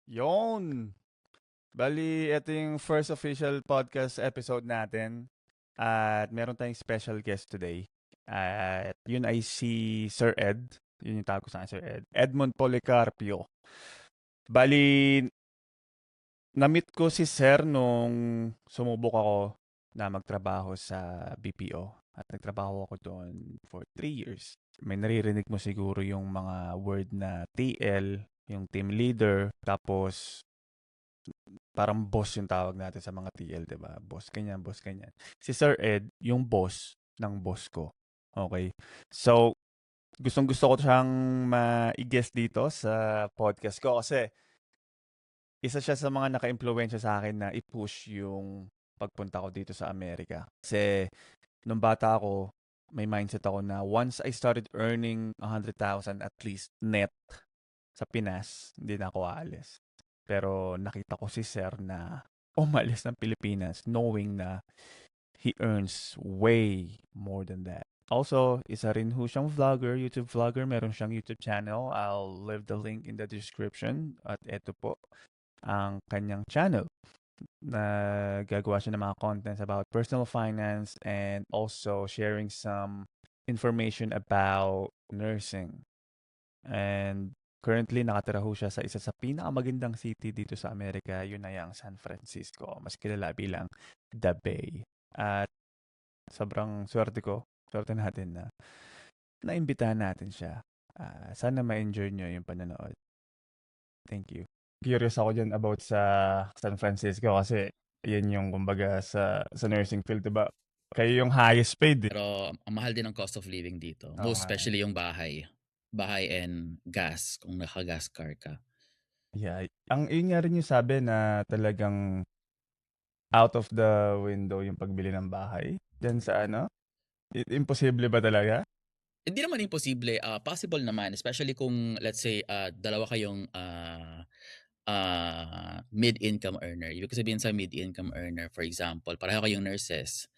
Yon. Bali, ito yung first official podcast episode natin. At meron tayong special guest today. At yun ay si Sir Ed. Yun yung tawag ko sa akin, Sir Ed. Edmond Policarpio. Bali, na-meet ko si Sir nung sumubok ako na magtrabaho sa BPO. At nagtrabaho ako doon for 3 years. May naririnig mo siguro yung mga word na TL, yung team leader, tapos parang boss yung tawag natin sa mga TL, 'di ba? Boss ganyan, boss ganyan. Si Sir Ed, yung boss ng boss ko. Okay. So, gustong-gusto ko siyang ma-guest dito sa podcast ko kasi isa siya sa mga naka-impluwensya sa akin na i-push yung pagpunta ko dito sa Amerika. Kasi nung bata ako, may mindset ako na once I started earning 100,000 at least net sa Pinas, hindi na ako aalis. Pero nakita ko si Sir na umalis ng Pilipinas knowing na he earns way more than that. Also, isa rin ho siyang vlogger, YouTube vlogger. Meron siyang YouTube channel. I'll leave the link in the description. At eto po ang kanyang channel na gagawa siya ng mga contents about personal finance and also sharing some information about nursing. And currently, nakatira ho siya sa isa sa pinakamagandang city dito sa Amerika. Yun ay ang San Francisco. Mas kilala bilang The Bay. At sobrang swerte natin na naimbitahan natin siya. Sana ma-enjoy nyo yung panonood. Thank you. Curious ako dyan about sa San Francisco kasi yan yung kumbaga sa nursing field, diba? Kayo yung highest paid eh. Pero ang mahal din ang cost of living dito. Oo Most nga eh. especially yung bahay. Bahay and gas kung naka-gas car ka. Yeah. Yun nga rin yung sabi na talagang out of the window yung pagbili ng bahay. Diyan sa ano? Imposible ba talaga? Hindi naman imposible, possible naman especially kung let's say dalawa kayong mid-income earner. Ibig sabihin sa mid-income earner, for example, pareho kayong nurses,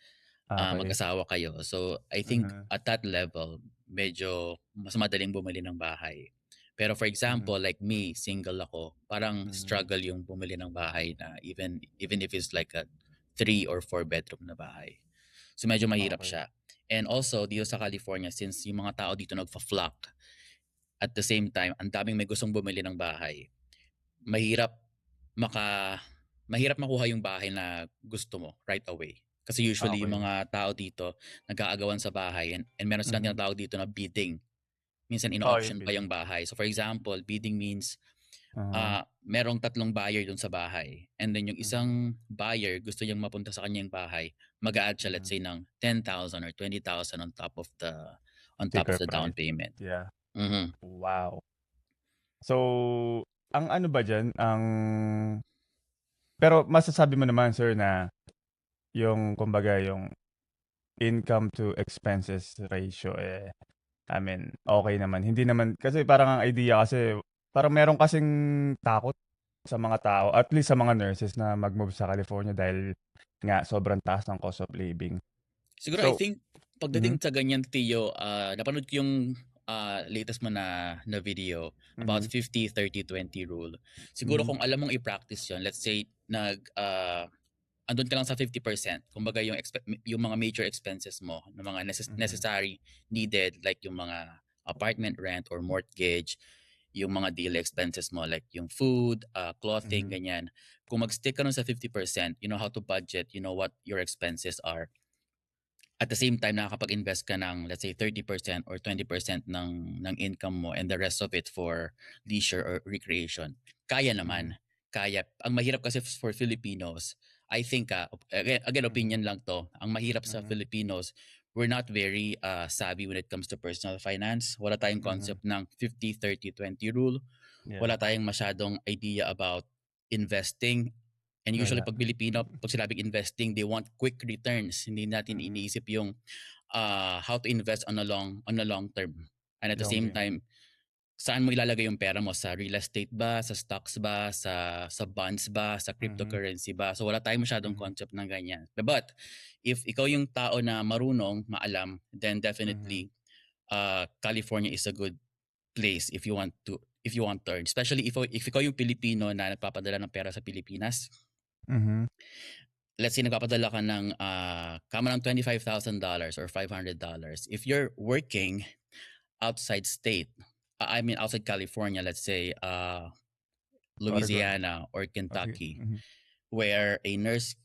Okay. mag-asawa kayo. So I think Mhm. at that level, medyo mas madaling bumili ng bahay. Pero for example, Mhm. like me, single ako, parang Mhm. struggle yung bumili ng bahay na even if it's like a 3 or 4 bedroom na bahay. So medyo mahirap Okay. siya. And also, dito sa California, since yung mga tao dito nagfa-flock, at the same time, ang daming may gustong bumili ng bahay, mahirap maka mahirap makuha yung bahay na gusto mo right away. Kasi usually yung Okay. mga tao dito nag-aagawan sa bahay and meron silang Mhm. tinatawag dito na bidding. Minsan Oh, yung ino-auction pa bidding. yung bahay. So for example, bidding means Uh-huh. merong 3 buyer dun sa bahay. And then yung Mhm. isang buyer gusto niyang mapunta sa kanyang bahay, mag-a-add siya let's Mhm. say ng 10,000 or 20,000 on top of Sticker the down price. payment. Yeah. Mhm. Wow. So, ang ano ba diyan, pero masasabi mo naman sir na yung kumbaga yung income to expenses ratio eh, I mean, okay naman. Hindi naman kasi parang ang idea kasi parang meron kasing takot sa mga tao, at least sa mga nurses na mag-move sa California dahil nga sobrang taas ng cost of living. Siguro I So, think mhm, pagdating sa ganyan Tio, napanood ko yung latest mo na video about mhm, 50-30-20 rule. Siguro mhm, kung alam mong i-practice yon, let's say andun ka lang sa 50%, kumbaga yung mga major expenses mo, ng mga mhm, necessary, needed, like yung mga apartment rent or mortgage, yung mga daily expenses mo like yung food, clothing, mhm, ganyan. Kung mag-stick ka nun sa 50%, you know how to budget, you know what your expenses are. At the same time, nakakapag-invest ka ng let's say 30% or 20% ng income mo and the rest of it for leisure or recreation. Kaya mhm, naman. Kaya. Ang mahirap kasi for Filipinos, I think, again mhm, opinion lang to, ang mahirap sa mhm, Filipinos, we're not very savvy when it comes to personal finance. Wala tayong mhm. concept ng 50-30-20 rule. Yeah, Wala tayong masyadong idea about investing. And usually wala. pag Pilipino, pag sinabing investing, they want quick returns. Hindi natin Mhm, iniisip yung how to invest on a long term. And at the long same game. time, saan mo ilalagay yung pera mo? Sa real estate ba? Sa stocks ba? Sa bonds ba? Sa Mhm, cryptocurrency ba? So wala tayong masyadong mhm, concept ng ganyan. But if ikaw yung tao na marunong, maalam, then mhm, definitely California is a good place if you want to earn. Especially if ikaw yung Pilipino na nagpapadala ng pera sa Pilipinas. Mhm. Let's say nagpapadala ka ng kama ng $25,000 or $500. If you're working outside state, I mean outside California, let's say Oregon. Louisiana or Sige. Kentucky, Mhm. where a nurse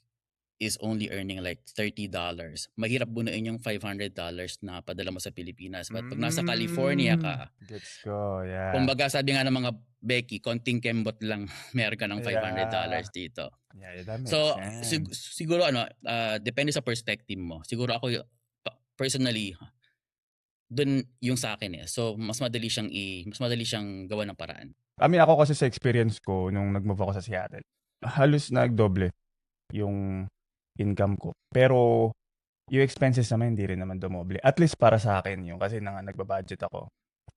is only earning like $30, mahirap bunuin yung $500 na padala mo sa Pilipinas. But pag nasa California ka, Gets ko, yeah. kumbaga sabi nga ng mga Becky, konting kembot lang meron ka ng $500 dito. Yeah, that makes So sense. siguro depende sa perspective mo. Siguro ako personally dun yung sa akin So mas madali siyang gawa ng paraan. I mean, ako kasi sa experience ko nung nag-move ako sa Seattle, halos nagdoble yung income ko. Pero yung expenses naman hindi rin naman dumoble. At least para sa akin yung kasi nagbabudget ako.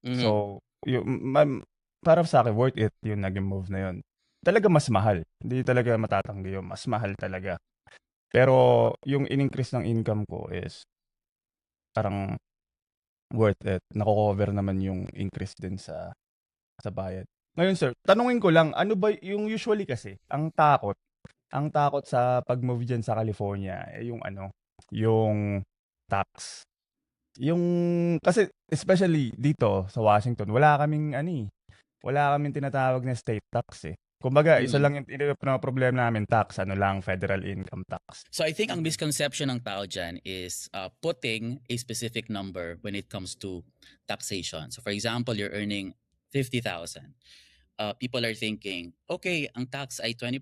Mhm. So, para sa akin worth it yung naging move na yun. Talaga mas mahal. Hindi talaga matatanggi yun. Mas mahal talaga. Pero yung in-increase ng income ko is parang worth it. Nako-cover naman yung increase din sa bayad. Ngayon sir, tanungin ko lang, ano ba yung usually kasi, ang takot sa pag-move dyan sa California, yung tax. Yung, kasi especially dito sa Washington, wala kaming tinatawag na state tax eh. Kumbaga, isa lang yung problema namin, tax, federal income tax. So I think ang misconception ng tao dyan is putting a specific number when it comes to taxation. So for example, you're earning 50,000. People are thinking, okay, ang tax ay 20%.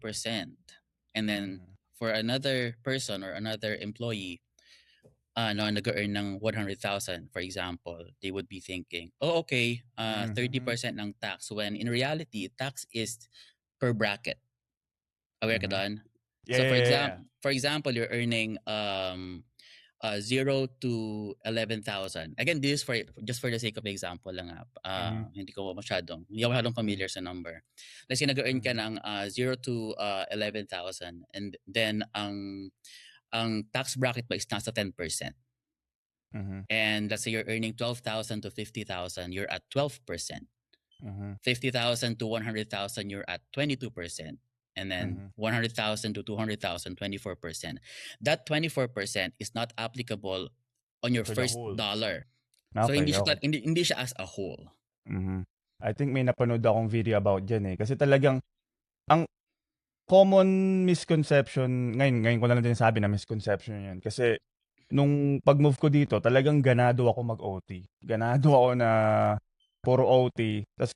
And then for another person or another employee nag-earn ng 100,000, for example, they would be thinking, oh, okay, 30% ng tax. When in reality, tax is per bracket. Aware ka doon? So for example, you're earning 0 to 11,000. Again, this is just for the sake of example lang. Hindi ako masyadong familiar sa number. Let's say nag-earn ka ng 0 to 11,000 and then ang tax bracket ba is nasa 10%. And let's say you're earning 12,000 to 50,000, you're at 12%. 50,000 to 100,000, you're at 22%. And then 100,000 to 200,000, 24%. That 24% is not applicable on your first dollar. So hindi siya as a whole. I think may napanood akong video about dyan eh. Kasi talagang, ang common misconception, ngayon ko na lang din sabi na misconception yun. Kasi, nung pag-move ko dito, talagang ganado ako mag-OT. Ganado ako na puro OT. Tapos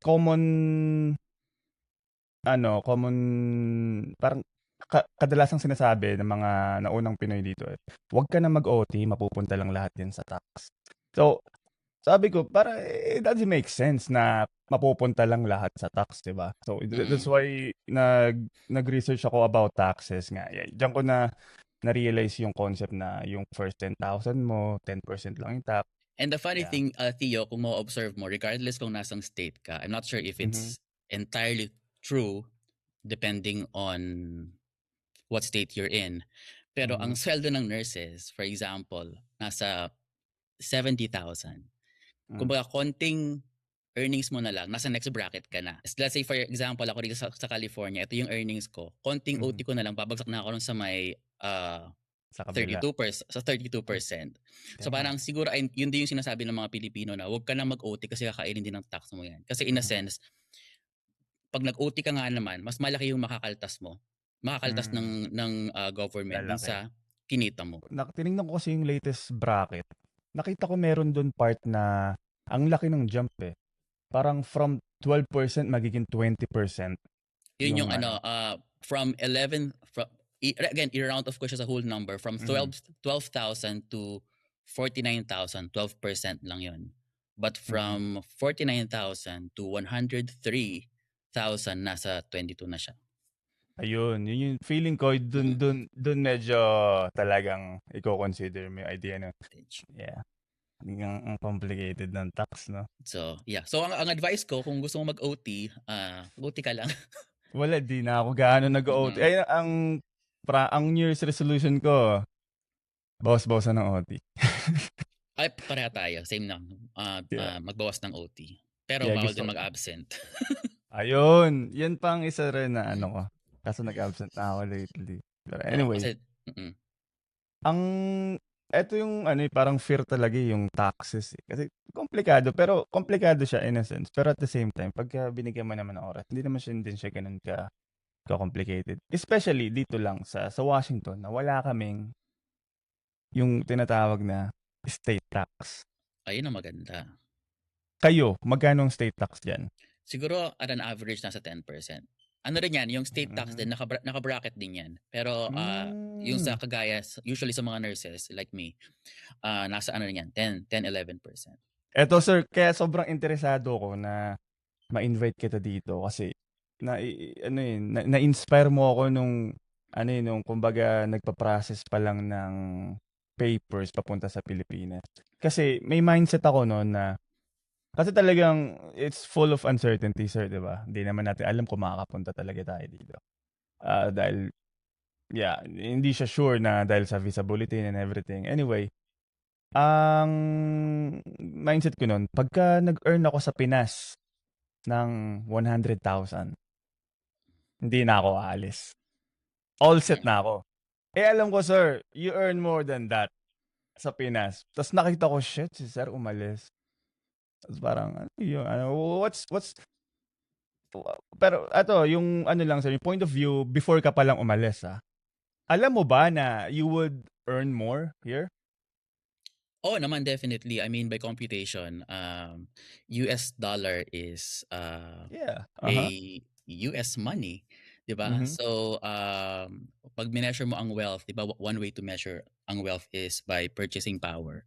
parang kadalasang sinasabi ng mga naunang Pinoy dito huwag ka na mag-OT, mapupunta lang lahat yan sa tax. So, sabi ko, it doesn't make sense na mapupunta lang lahat sa tax, di ba? So, that's why nag-research ako about taxes nga. Diyan ko na-realize yung concept na yung first 10,000 mo, 10% lang yung tax. And the funny thing, Theo, kung ma-observe mo, regardless kung nasang state ka, I'm not sure if it's entirely true depending on what state you're in. Pero ang sweldo ng nurses, for example, nasa 70,000. Kumbaga, konting earnings mo na lang, nasa next bracket ka na. Let's say, for example, ako dito sa California, ito yung earnings ko. Konting OT ko na lang, babagsak na ako sa may 32%. So parang siguro, yun din yung sinasabi ng mga Pilipino na huwag ka na mag-OT kasi kakainin din ng tax mo yan. Kasi in a sense, pag nag-OT ka nga naman, mas malaki yung makakaltas mo. Makakaltas ng government dun sa kinita mo. Tinignan ko kasi yung latest bracket. Nakita ko meron doon part na ang laki ng jump eh. Parang from 12% magiging 20%. Yun yung from 11 again, i-round off ko siya sa whole number from 12,000 to 49,000, 12% lang yun. But from 49,000 to 103,000, nasa 22 na siya. Ayun, yun yung feeling ko, dun medyo talagang i-consider mo yung idea na, ang complicated ng tax, no? So, yeah. So, ang advice ko, kung gusto mo mag-OT, OT ka lang. Wala, di na ako gaano nag-OT. Ay, ang New Year's resolution ko, bawas-bawasan ng OT. Ay, pareha tayo. Same lang. Magbawas ng OT. Pero Yeah, bawal din gusto mag-absent. ayun, yun pang isa rin na ano ko, kaso nag-absent na ako lately. Pero Oo, anyway, kasi mm. ang eto yung ano, parang fear talaga, yung taxes, eh. Kasi komplikado, pero komplikado siya in a sense, pero at the same time pagka binigyan mo naman ng oras, hindi naman siya din siya gano'n ka-complicated. Especially dito lang sa Washington na wala kaming yung tinatawag na state tax. Ayun ang maganda. Kayo, magkano ang state tax diyan? Siguro at an average nasa 10%. Ano rin 'yan, yung state tax din Hmm. naka-bracket din 'yan. Pero, yung sa Hmm. kagaya usually sa mga nurses like me, nasa ano rin 'yan 10, 11%. Eto sir, kaya sobrang interesado ko na ma-invite kita dito kasi ano, eh, na-inspire mo ako nung ano, eh, nung kumbaga nagpa-process pa lang ng papers papunta sa Pilipinas. Kasi may mindset ako no'n na kasi talagang it's full of uncertainty sir, 'di ba? Hindi naman natin alam kung makakapunta talaga tayo dito. Dahil yeah, hindi siya sure na dahil sa visa bulletin and everything. Anyway, ang mindset ko no'n pagka nag-earn ako sa Pinas ng 100,000, hindi na ako aalis. All set Mm. na ako. Eh, alam ko sir, you earn more than that sa Pinas. Ta's nakita ko, shit, si sir umalis. Ta's parang ano yun, ano, what's pero eto yung ano lang sir, yung point of view before ka palang umalis, alam mo ba na you would earn more here? Oo naman, definitely. I mean by computation, US dollar is, Yeah, a uh-huh. US money, 'di ba? Mhm. So, 'pag mineasure mo ang wealth, 'di ba, one way to measure ang wealth is by purchasing power.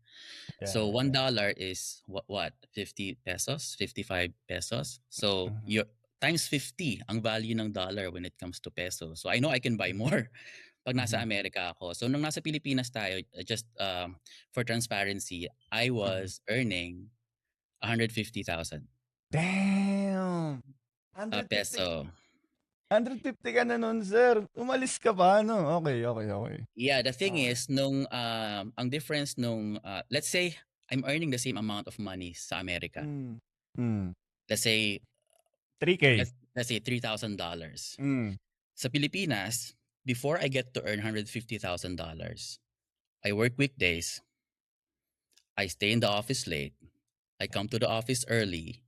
Yeah, So, yeah, one yeah. dollar is what? 50 pesos, 55 pesos. So, Mhm, your times 50 ang value ng dollar when it comes to peso. So, I know I can buy mhm, more pag nasa mhm, Amerika ako. So, nung nasa Pilipinas tayo, just for transparency, I mhm. was earning 150,000 Damn! 150 peso. 150 ka na nun sir, umalis ka pa ano? Okey, okey, okey. Yeah, the thing Okey. is nung, ang difference nung, let's say I'm earning the same amount of money sa Amerika. Hmm, hmm. Let's say 3K. let's say $3,000. Hmm, Sa Pilipinas, before I get to earn $150,000, I work weekdays, I stay in the office late, I come to the office early,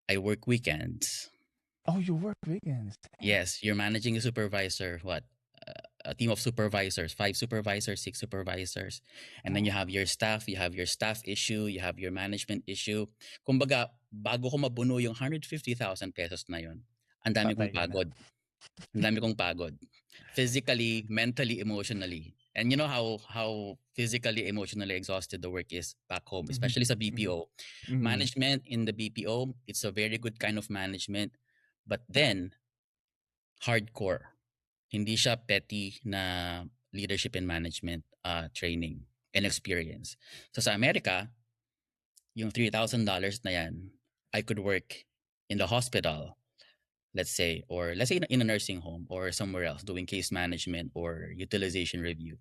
I work weekends. oh, you work weekends, damn. Yes, you're managing a supervisor, what? A team of supervisors, 5 supervisors, 6 supervisors. And then you have Oh, your staff, you have your staff issue, you have your management issue. Kumbaga, bago ko mabuno yung 150,000 pesos na yun, ang dami kong patay ka na. pagod. Ang dami kong pagod. Physically, mentally, emotionally. And you know how physically, emotionally exhausted the work is back home, Mhm, especially sa mhm, BPO. mhm, Management in the BPO, it's a very good kind of management. But then, hardcore. Hindi siya petty na leadership and management training and experience. So sa Amerika, yung $3,000 na yan, I could work in the hospital, let's say, or let's say in a nursing home or somewhere else doing case management or utilization review.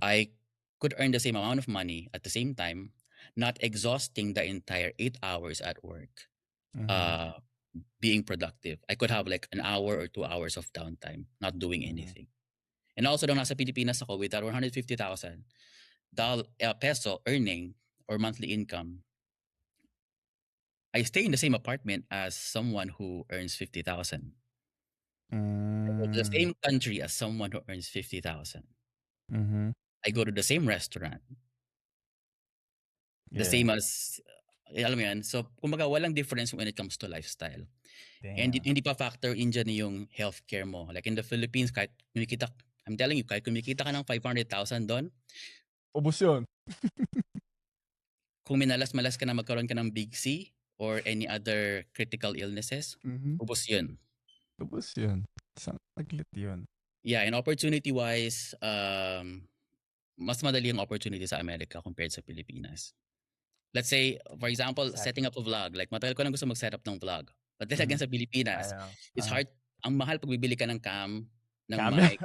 I could earn the same amount of money at the same time, not exhausting the entire 8 hours at work, mhm, uh, being productive. I could have like an hour or 2 hours of downtime, not doing mhm. anything. And also, nung nasa Pilipinas ako with that 150,000 peso earning or monthly income, I stay in the same apartment as someone who earns 50,000. I go to the Hmm, same country as someone who earns 50,000. mhm. I go to the same restaurant, the Yeah, same as, alam mo yan? So, kumbaga, walang difference when it comes to lifestyle. And damn. hindi pa factor in dyan yung healthcare mo. Like in the Philippines, kahit kumikita, I'm telling you, kahit kumikita ka ng 500,000 doon, Ubos yun. kung minalas-malas ka na magkaroon ka ng Big C or any other critical illnesses, Mhm, ubos yun. ubos yun. Isang saglit yun. Yeah, and opportunity-wise, mas madali ang opportunity sa Amerika compared sa Pilipinas. Let's say, for example, setting Exactly. up a vlog. Like, matagal ko nang gusto mag-set up ng vlog. But then again, Mhm. sa Pilipinas, Ayaw, it's hard. Ang mahal pag bibili ka ng cam, ng camera. mic,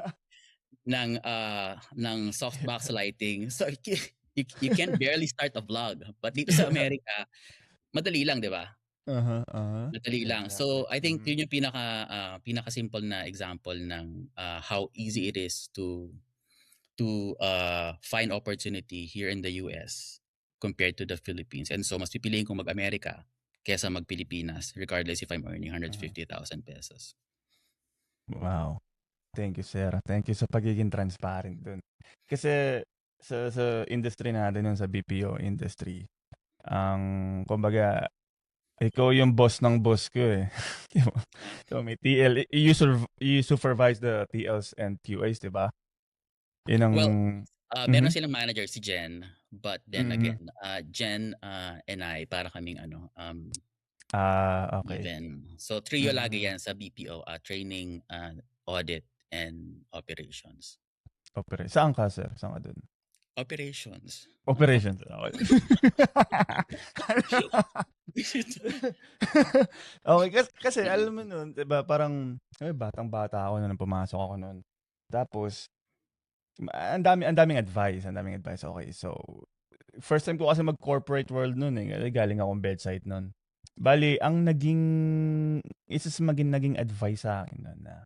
ng softbox lighting. So, you can barely start a vlog. But dito sa Amerika, madali lang, 'di ba? Madali lang. Exactly. So, I think yun yung pinaka-simple na example ng how easy it is to find opportunity here in the US compared to the Philippines. And so, mas pipiliin kong mag-Amerika kaysa mag-Pilipinas regardless if I'm earning Mhm. 150,000 pesos. Wow. Thank you, sir. Thank you sa pagiging transparent dun. Kasi sa industry natin nun, sa BPO industry, ang kumbaga, ikaw yung boss ng boss ko eh. Di ba? So, may TL, you supervise the TLs and QAs, di ba? Yun ang, Well, meron mhm, silang manager si Jen, but then mhm. again, Jen and I para kaming Okay. even. So trio lagi Mm. yan sa BPO, training, audit, and operations. Saan ka, sir? Saan ka dun? Operations. Operations. Okay. Okay, kasi alam mo nun, 'di ba, parang, batang-bata ako nung pumasok ako nun. Tapos, ang daming advice. Okay, so, first time ko kasi mag-corporate world nun eh, kasi galing akong bedside nun. Bale, ang isa sa naging advice sa akin nun na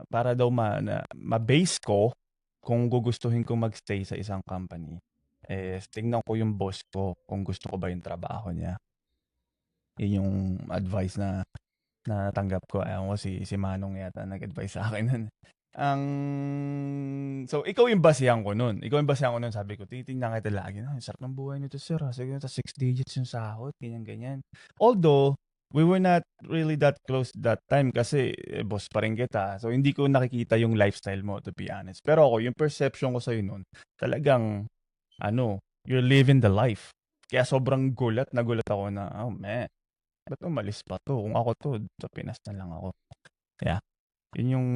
para daw ma-base ko kung gugustuhin ko magstay sa isang company, tignan ko yung boss ko kung gusto ko ba yung trabaho niya. Yun yung advice na natanggap ko. Ewan ko si Manong yata nag-advise sa akin nun. So ikaw yung basehan ko nun. Sabi ko, titingnan kita lagi. Ang sarap ng buhay nito, sir. Sige, 6 digits yung sahod, ganyan. Although, we were not really that close that time kasi boss pa rin kita. So hindi ko nakikita yung lifestyle mo, to be honest. Pero ako, yung perception ko sa'yo nun, talagang, you're living the life. Kaya sobrang nagulat ako na, oh man, ba't umalis pa 'to? Kung ako 'to, sa Pinas na lang ako. Yeah, yun yung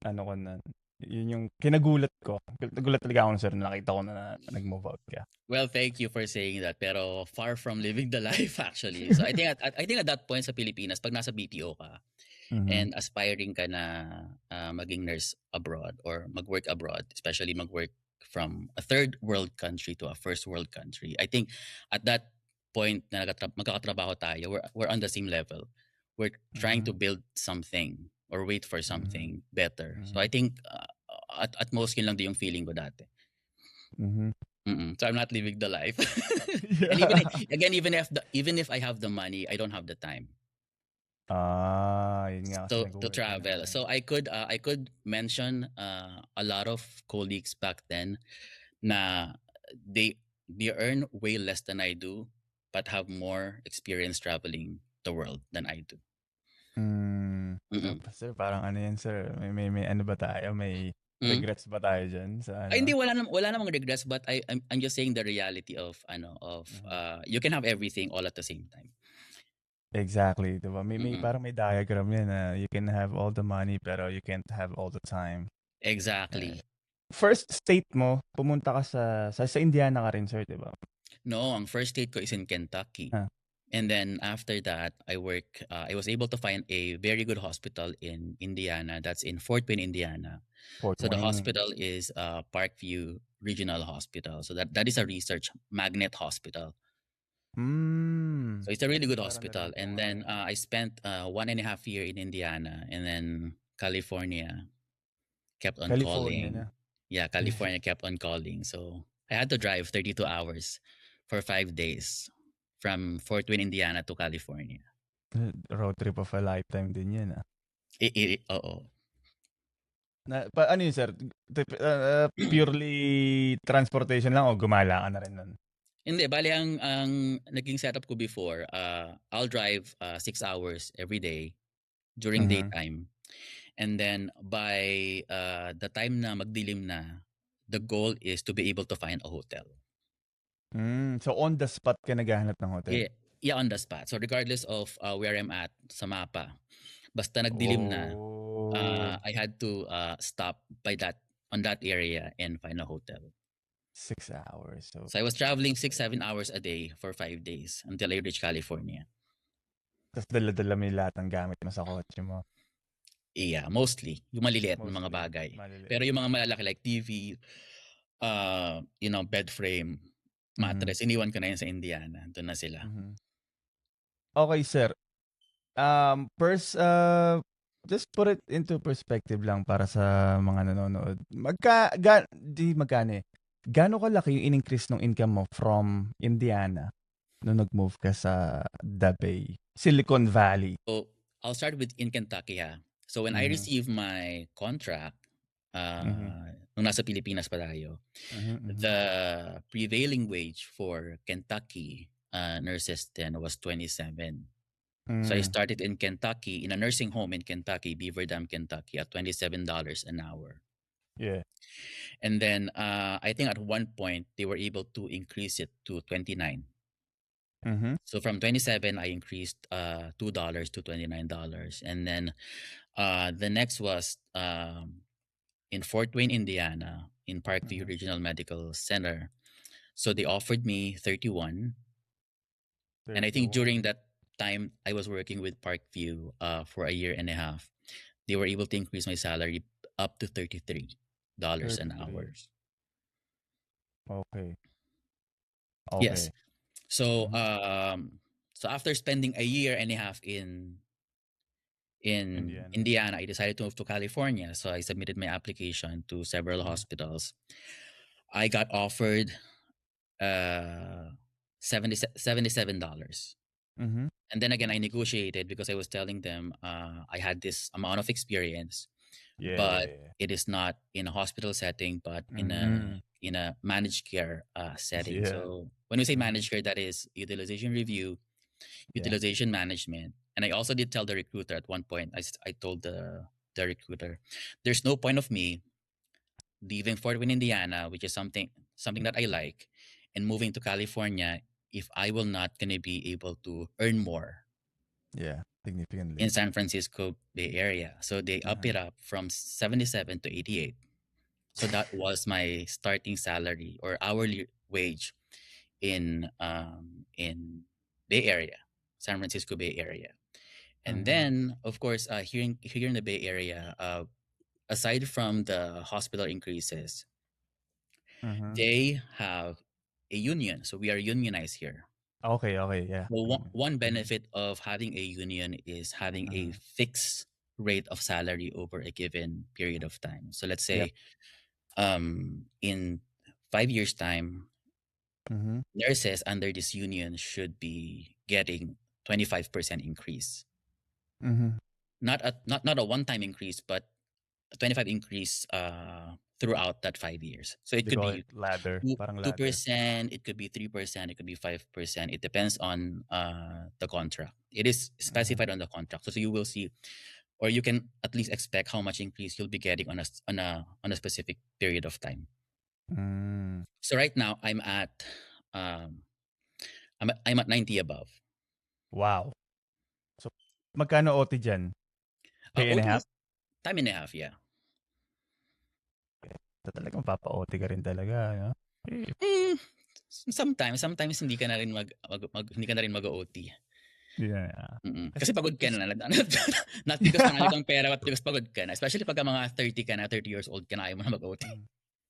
ko na, yun yung kinagulat ko. Nagulat talaga ako sir na nakita ko na nag-move out ka. Well, thank you for saying that. Pero far from living the life actually. So I think at that point sa Pilipinas, pag nasa BPO ka Mhm, and aspiring ka na maging nurse abroad or mag-work abroad, especially mag-work from a third world country to a first world country, I think at that point na magkakatrabaho tayo, we're on the same level. We're trying to mhm, build something or wait for mhm, something better. So I mhm, think at most yun lang din yung feeling ko dati. mhm. So I'm not living the life. And Yeah. again, even if I have the money, I don't have the time Yun nga kasi to nagulat din ako, travel. eh. So I could mention a lot of colleagues back then na they earn way less than I do, but have more experience traveling the world than I do. Mm-mm. Sir, parang ano yan sir, may ano ba tayo, may Mm. regrets ba tayo diyan sa Ay, hindi, ano? wala namang regrets, but I'm just saying the reality of Mhm. you can have everything all at the same time. Exactly, 'di ba? May Mm-mm. parang may diagram yan na you can have all the money pero you can't have all the time. Eh, Exactly. first state mo, pumunta ka sa Indiana ka rin, sir, 'di ba? No, ang first state ko is in Kentucky. Ah, And then after that, I was able to find a very good hospital in Indiana. That's in Fort Wayne, Indiana. Fort So the Wayne. hospital is Parkview Regional Hospital. So that is a research magnet hospital. Hmm, So it's a really good parang hospital. narinig ko And nga then yan. I spent 1.5 year in Indiana, and then California kept on California na. calling. Yeah, California kept on calling. So I had to drive 32 hours for 5 days from Fort Wayne, Indiana to California. Road trip of a lifetime din yan, ah. Oo. Ano yun, sir? Purely transportation lang o gumala ka na rin nun? Hindi, bale ang naging setup ko before, I'll drive 6 hours every day during Mhm. daytime. And then by the time na magdilim na, the goal is to be able to find a hotel. So on the spot ka naghahanap ng hotel? Yeah, yeah, on the spot. So regardless of where I'm at sa mapa, basta nagdilim na, Oh, I had to stop by that on that area and find a hotel. 6 hours. So, So I was traveling 6-7 hours a day for 5 days until I reached California. tas dala-dala mo yung lahat ng gamit mo sa kotse mo. Yeah, mostly. Yung maliliit na mga Mostly, bagay. maliliit. Pero yung mga malalaki like TV, bed frame, Mhm. mattress. Iniwan ko na yun sa Indiana. Doon na sila. Mhm. Okay, sir. First, just put it into perspective lang para sa mga nanonood. Magkano eh. Gaano kalaki yung in-increase ng income mo from Indiana nung nag-move ka sa The Bay, Silicon Valley? So, I'll start with in Kentucky ha. So, when I Mhm. received my contract, Mhm. nung nasa Pilipinas pa tayo, Mhm. Mhm. the prevailing wage for Kentucky nurses then was 27. So I Mm. started in Kentucky, in a nursing home in Kentucky, Beaver Dam, Kentucky, at $27 an hour. Yeah. And then I think at one point they were able to increase it to 29. Mhm. So from 27, I increased $2 to $29. And then the next was in Fort Wayne, Indiana, in Parkview Mhm. Regional Medical Center. So they offered me 31. And I think 31. during that time, I was working with Parkview for a year and a half. They were able to increase my salary up to $33 an 33. hour. Okay. Yes. Okay. So Mhm. so after spending a year and a half in Indiana. Indiana, I decided to move to California. So I submitted my application to several Mhm. hospitals. I got offered uh $77. Mhm. And then again, I negotiated because I was telling them I had this amount of experience, Yeah, yeah, but yeah. it is not in a hospital setting, but Mhm. in a managed care setting. Yeah. So when we say Mhm. managed care, that is utilization review, Yeah. utilization management. And I also did tell the recruiter at one point. I told the recruiter, there's no point of me leaving Fort Wayne, Indiana, which is something that I like, and moving to California if I will not gonna be able to earn more Yeah. in Significantly. San Francisco Bay Area. So they up Mhm. it up from 77 to 88. So that was my starting salary or hourly wage in Bay Area, San Francisco Bay Area. And Mhm. then of course here in the Bay Area, aside from the hospital increases, Mhm. they have a union. So we are unionized here. Okay, okay, yeah. Well, one Mhm. benefit of having a union is having a Mhm. fixed rate of salary over a given period of time. So let's Yep. say in 5 years' time, Mhm. nurses under this union should be getting 25% increase. Mhm. Not a one-time increase, but a 25 increase throughout that 5 years. So it They could call be it ladder, two parang two ladder. percent, it could be 3%, it could be 5%. It depends on the contract. It is Mhm. specified on the contract, so you will see, or you can at least expect how much increase you'll be getting on a specific period of time. Hmm. So right now um I'm at 90 above. Wow. So, magkano OT diyan? Pay and a OT half? is time and a half, yeah. So, talagang mapapa-OT ka rin talaga, no? Eh, Mm, sometimes hindi ka na rin hindi ka na rin mag-OT. yeah. Kasi pagod ka Kasi na. Not because marami kang pera, but because pagod ka na. Especially pag mga 30 ka na, 30 years old ka na, ayaw mo na mag-OT.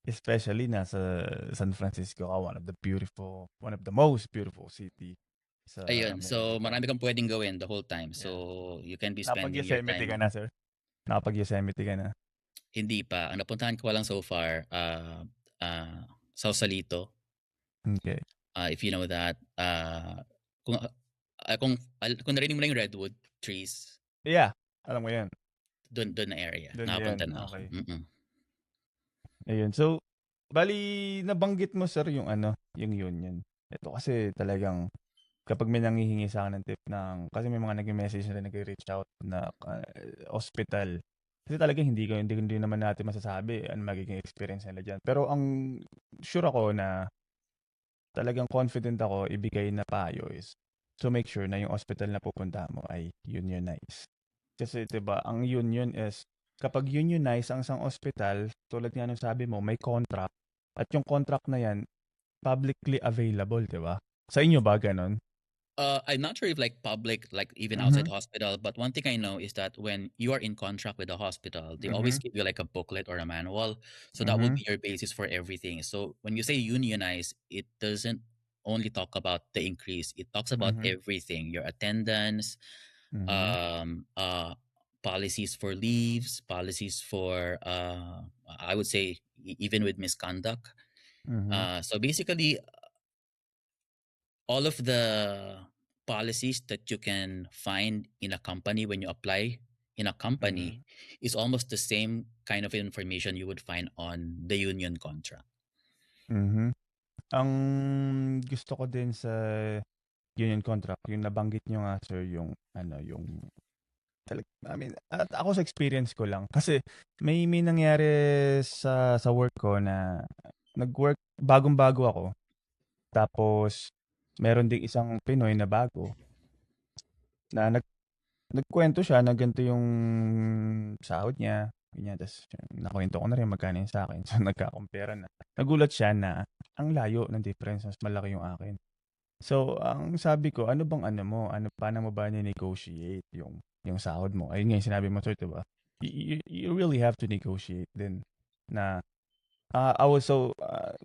especially nasa San Francisco ka, one of the most beautiful city sa Ayun, so America. marami kang pwedeng gawin the whole time. Yeah. So you can be spending your Napag-Yosemite ka time. na, sir? Nakapag-Yosemite ka na? Hindi pa. Ang napuntahan ko lang so far, Sausalito, Okay. if you know that. Kung, kung narinig mo na yung redwood trees, Yeah, alam ko 'yan. doon na area. Do'n 'yan, Nakapunta na ako. okey. Mm-mm. Ayun, so bale nabanggit mo sir yung ano, yung union. Ito kasi talagang kapag may nanghihingi sa'kin ng tip kasi may mga nagme-message na rin, nagre-reach out na, ospital. Kasi talagang hindi naman natin masasabi ano magiging experience nila diyan. Pero ang sure ako na talagang confident ako ibigay na payo is to make sure na yung hospital na pupuntahan mo ay unionized. Kasi 'di ba, ang union is kapag unionized ang isang ospital, tulad nga ng sabi mo, may contract at yung contract na 'yan publicly available, 'di ba? Sa inyo ba gano'n? I'm not sure if like public, like even outside Mhm, hospital, but one thing I know is that when you are in contract with the hospital, they always mhm, give you like a booklet or a manual. So that will mhm, be your basis for everything. So when you say unionize, it doesn't only talk about the increase. It talks about Mhm. everything: your attendance, Mhm. um, uh, policies for leaves, policies for I would say even with misconduct. Mhm. So basically, all of the policies that you can find in a company when you apply in a company Mhm. is almost the same kind of information you would find on the union contract. Mhm. Ang gusto ko din sa union contract, yung nabanggit niyo nga sir, yung ano, yung I mean, at ako sa experience ko lang kasi may nangyari sa work ko na nag-work bagong-bago ako. Tapos meron ding isang Pinoy na bago na nagkuwento siya na ganito yung sahod niya, ganyan. Tapos nakuwento ko na rin magkano yung sa'kin. So, nagka-compare na. Nagulat siya na ang layo ng difference, mas malaki yung akin. So, ang sabi ko, ano bang ano mo? Paano mo ba ni-negotiate yung sahod mo? Ayun nga yung sinabi mo, sir, 'di ba? You really have to negotiate din na I was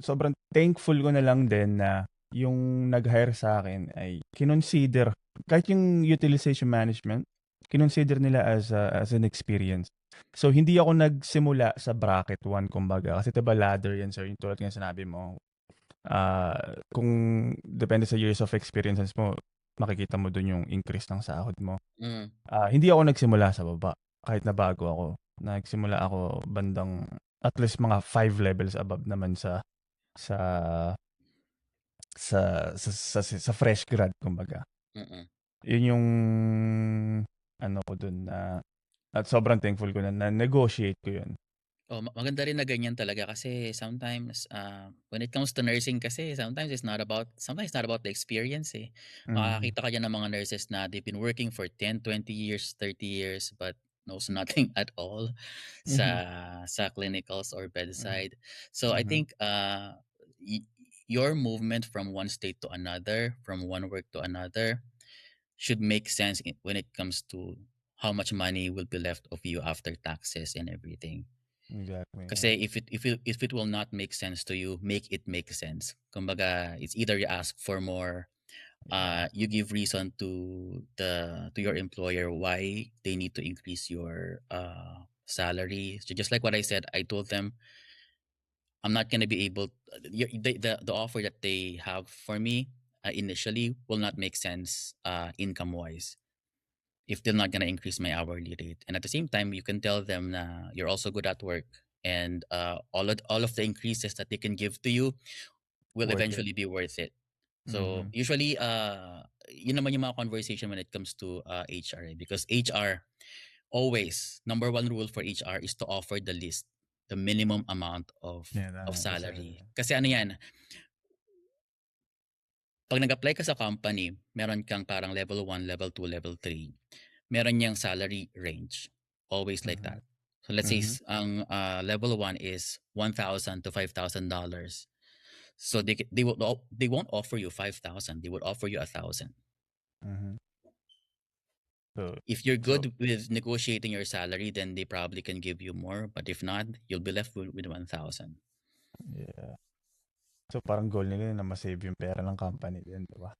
sobrang thankful ko na lang din na yung nag-hire sa akin ay kinonsider kahit yung utilization management, kinonsider nila as an experience. So, hindi ako nagsimula sa bracket 1 kumbaga kasi 'di ba ladder yan, sir, yung tulad nga sinabi mo. Kung depende sa years of experiences mo, makikita mo dun yung increase ng sahod mo. Mm. Hindi ako nagsimula sa baba kahit na bago ako. Nagsimula ako bandang at least mga 5 levels above naman sa sa fresh grad kumbaga. Mm. Yun yung ano ko dun na at sobrang thankful ko na na-negotiate ko yun. Oh, maganda rin na ganyan talaga kasi sometimes when it comes to nursing kasi sometimes it's not about the experience eh. Mhm, Makakakita ka dyan ng mga nurses na they've been working for 10, 20 years, 30 years but knows nothing at all mhm, sa clinicals or mhm, bedside. So I mhm. think your movement from one state to another, from one work to another should make sense when it comes to how much money will be left of you after taxes and everything. Exactly, yeah. Kasi if it will not make sense to you, make it make sense. Kumbaga, it's either you ask for more, Yeah. you give reason to your employer why they need to increase your salary. So just like what I said, I told them I'm not gonna be able. The offer that they have for me initially will not make sense income wise if they're not gonna increase my hourly rate. And at the same time, you can tell them na you're also good at work, and all of the increases that they can give to you will Worth it. eventually be worth it. So Mhm. usually, yun naman yung mga conversation when it comes to HR because HR always number one rule for HR is to offer the least, the minimum amount Yeah, of tama, the salary. salary. Kasi ano yan, pag nag-apply ka sa company, meron kang parang level 1, level 2, level 3. Meron niyang salary range. Always like Mhm, that. So let's say mhm, ang level 1 is 1,000 to $5,000. So they won't offer you 5,000. They would offer you 1,000. mhm. So If you're so good with negotiating your salary, then they probably can give you more. But if not, you'll be left with 1,000. yeah. So parang goal nila na ma-save yung pera ng company din, 'di ba?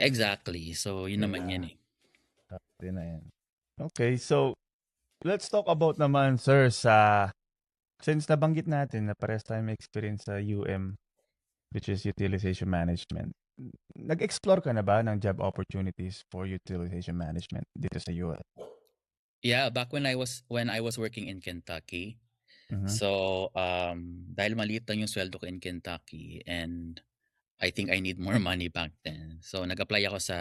Exactly. So yun naman yan Yeah, eh. sakto na yan. Okay, so let's talk about naman sir since nabanggit natin na parehas tayong may experience sa UM, which is utilization management. Nag-explore ka na ba ng job opportunities for utilization management dito sa US? Yeah, back when I was working in Kentucky. Mhm, So dahil maliit lang yung sweldo ko in Kentucky and I think I need more money back then. So nag-apply ako sa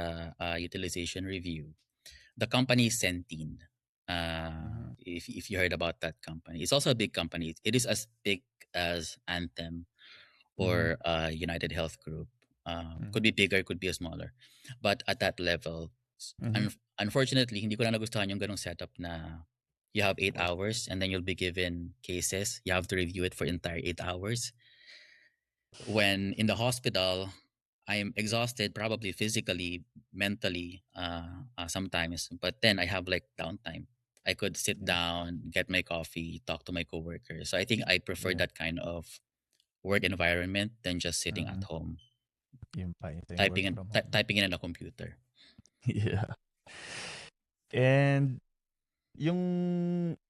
utilization review. The company is Centene. mhm, If you heard about that company, it's also a big company. It is as big as Anthem mhm, or United Health Group. Could mhm, be bigger, could be smaller, but at that level, mhm. unfortunately, hindi ko na nagustuhan yung ganong setup na you have eight Work. hours and then you'll be given cases. You have to review it for entire 8 hours. When in the hospital, I'm exhausted, probably physically, mentally, sometimes. But then I have like downtime. I could sit Yeah, down, get my coffee, talk to my coworkers. So I think I prefer yeah. that kind of work environment than just sitting at Mhm. home. Yun pa, ito yung work from home. typing in on a computer. Yeah. And yung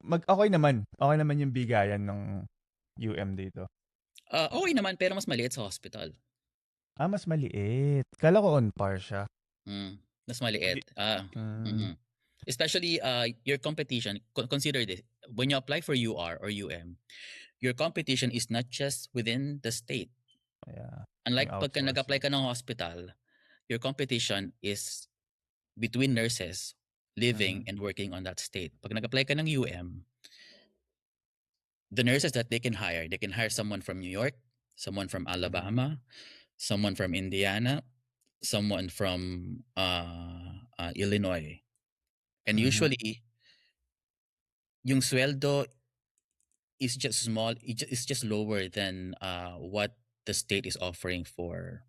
okay naman yung bigayan ng UM dito. Okay naman, pero mas maliit sa hospital. Mas maliit. Kala ko on par siya. Mas maliit. Mm. Especially your competition, consider this. When you apply for UR or UM, your competition is not just within the state. Yeah. Unlike Yung pagka nag-apply outsourcing. ka ng hospital, your competition is between nurses living and working on that state. Pag nag-apply ka ng UM, the nurses that they can hire someone from New York, someone from Alabama, someone from Indiana, someone from Illinois. And usually, yung sweldo is just small. It's just lower than what the state is offering for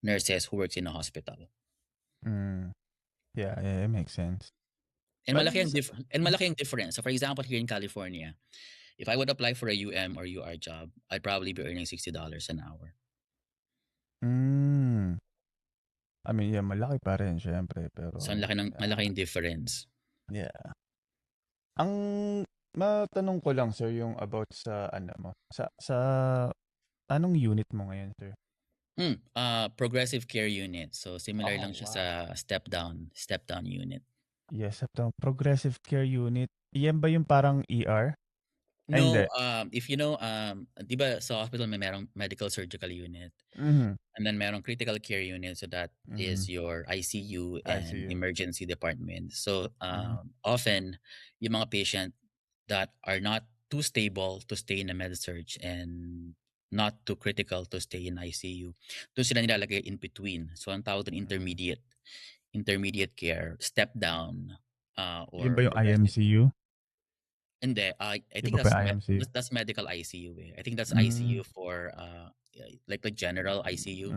nurses who works in a hospital. Yeah, it makes sense. And malaki ang difference. So for example, here in California, if I would apply for a UM or UR job, I'd probably be earning $60 an hour. I mean, yeah, malaki pa rin syempre, pero So malaking difference. Yeah. Ang matanong ko lang, sir, yung about sa sa anong unit mo ngayon, sir? Progressive care unit. So similar lang siya sa step down unit. Yes, progressive care unit. Yan ba yung parang ER? No, if you know, di ba sa hospital may merong medical surgical unit. And then merong critical care unit. So that is your ICU and emergency department. So often, yung mga patient that are not too stable to stay in a med surg and not too critical to stay in ICU, doon sila nilalagay in between. So ang tawag doon intermediate care, step down, or yun ba yung IMCU? Hindi, I think that's medical ICU. I think that's ICU for like the general ICU.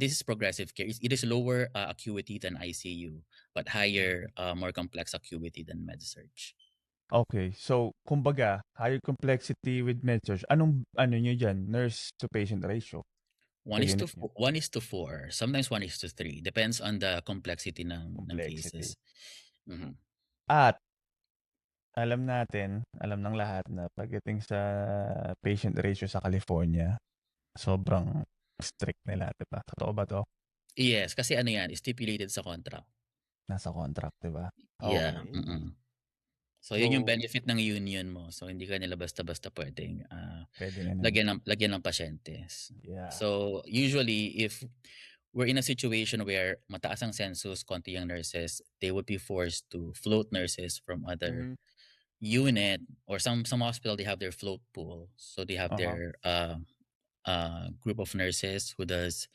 This is progressive care. It is lower acuity than ICU, but higher, more complex acuity than med-surg. Okay, so kumbaga, higher complexity with med-surg. Ano nyo dyan? Nurse to patient ratio? 1:4. Sometimes 1:3. Depends on the complexity ng cases. At alam ng lahat na pagdating sa patient ratio sa California, sobrang strict nila, diba? Totoo ba to? Yes, kasi ano yan, stipulated sa contract. Nasa contract, diba? Yeah. Okay. So yun yung benefit ng union mo. So hindi ka nila basta-basta pwedeng lagyan ng pasyentes. Yeah. So usually if we're in a situation where mataas ang census, konti ang nurses, they would be forced to float nurses from other unit, or some hospital, they have their float pool. So they have their group of nurses who does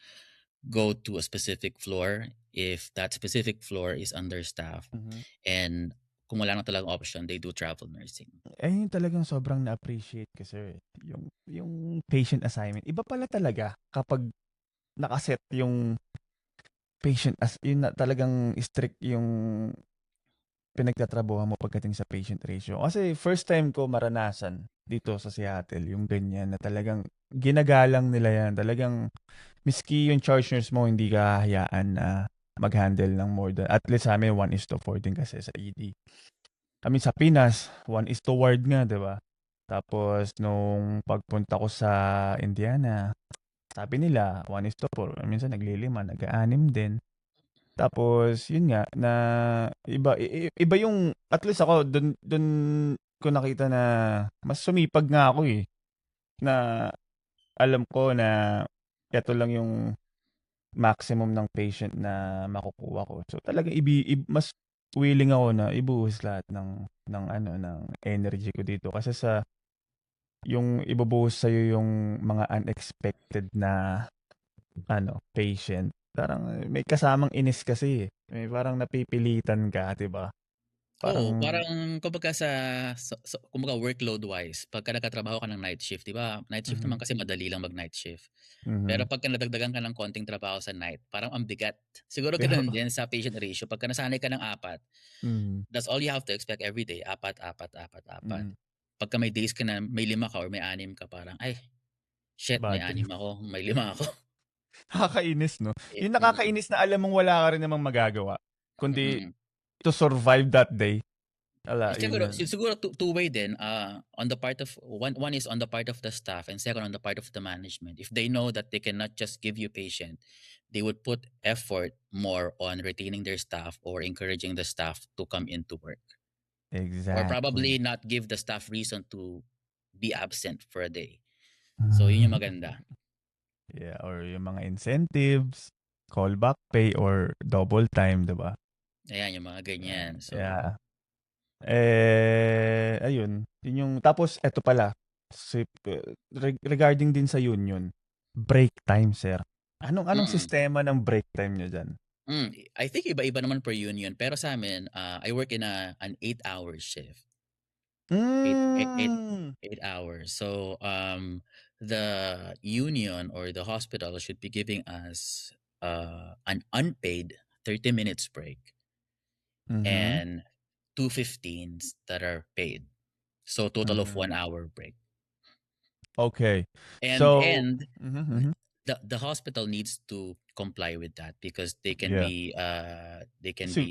go to a specific floor if that specific floor is understaffed. And kung wala na talagang option, they do travel nursing. Yun talagang sobrang na-appreciate ko, sir. Yung patient assignment. Iba pala talaga kapag nakaset yung patient yun na talagang strict yung pinagtatrabuhan mo pagdating sa patient ratio. Kasi first time ko maranasan dito sa Seattle, yung ganyan na talagang ginagalang nila yan. Talagang miski yung charge nurse mo, hindi ka hahayaan na mag-handle ng more than, at least sa amin, 1:4 din kasi sa ED. I mean, sa Pinas, 1:1 nga, di ba? Tapos, nung pagpunta ko sa Indiana, sabi nila, 1:4. Minsan naglilima, nag-aanim din. Tapos, yun nga, na iba yung, at least ako, dun ko nakita na mas sumipag nga ako eh. Na alam ko na ito lang yung maximum ng patient na makukuha ko. So, talaga mas willing ako na ibuhos lahat ng energy ko dito. Kasi sa, yung ibubuhos sa'yo yung mga unexpected na patient. Parang may kasamang inis kasi eh. May parang napipilitan ka, 'di ba? Parang kumbaga kumbaga workload wise, pagka nagtatrabaho ka ng night shift, 'di ba? Night shift naman kasi madali lang mag night shift. Pero pagka nadagdagan ka ng konting trabaho sa night, parang ang bigat. Siguro ganoon din sa patient ratio. Pagka nasanay ka ng 4, that's all you have to expect every day, 4. Pagka may days ka na may 5 ka or may 6 ka, parang ay shit, may 6 ako, may 5 ako. Nakakainis, no? Eh, Yung nakakainis na alam mong wala ka rin namang magagawa, kundi mm. to survive that day. Ala, yun Siguro, yun. siguro two-way din, on the part of, one is on the part of the staff and second on the part of the management. If they know that they cannot just give you patient, they would put effort more on retaining their staff or encouraging the staff to come into work. Or probably Exactly. not give the staff reason to be absent for a day. So yun yung maganda. Yeah, or yung mga incentives, callback pay, or double time, diba? Ayan, yung mga ganyan. So, Yeah. Ayun. Yun yung, tapos, eto pala, regarding din sa union, break time, sir. Anong mm, sistema ng break time nyo dyan? I think iba-iba naman per union. Pero sa amin, I work in an 8-hour shift. Mm. 8 hours. So the union or the hospital should be giving us an unpaid 30 minutes break Mhm. and 2:15s that are paid. So total of Mhm. 1 hour break. Okay. And So, and mhm, mhm. the hospital needs to comply with that because they can Yeah. be So,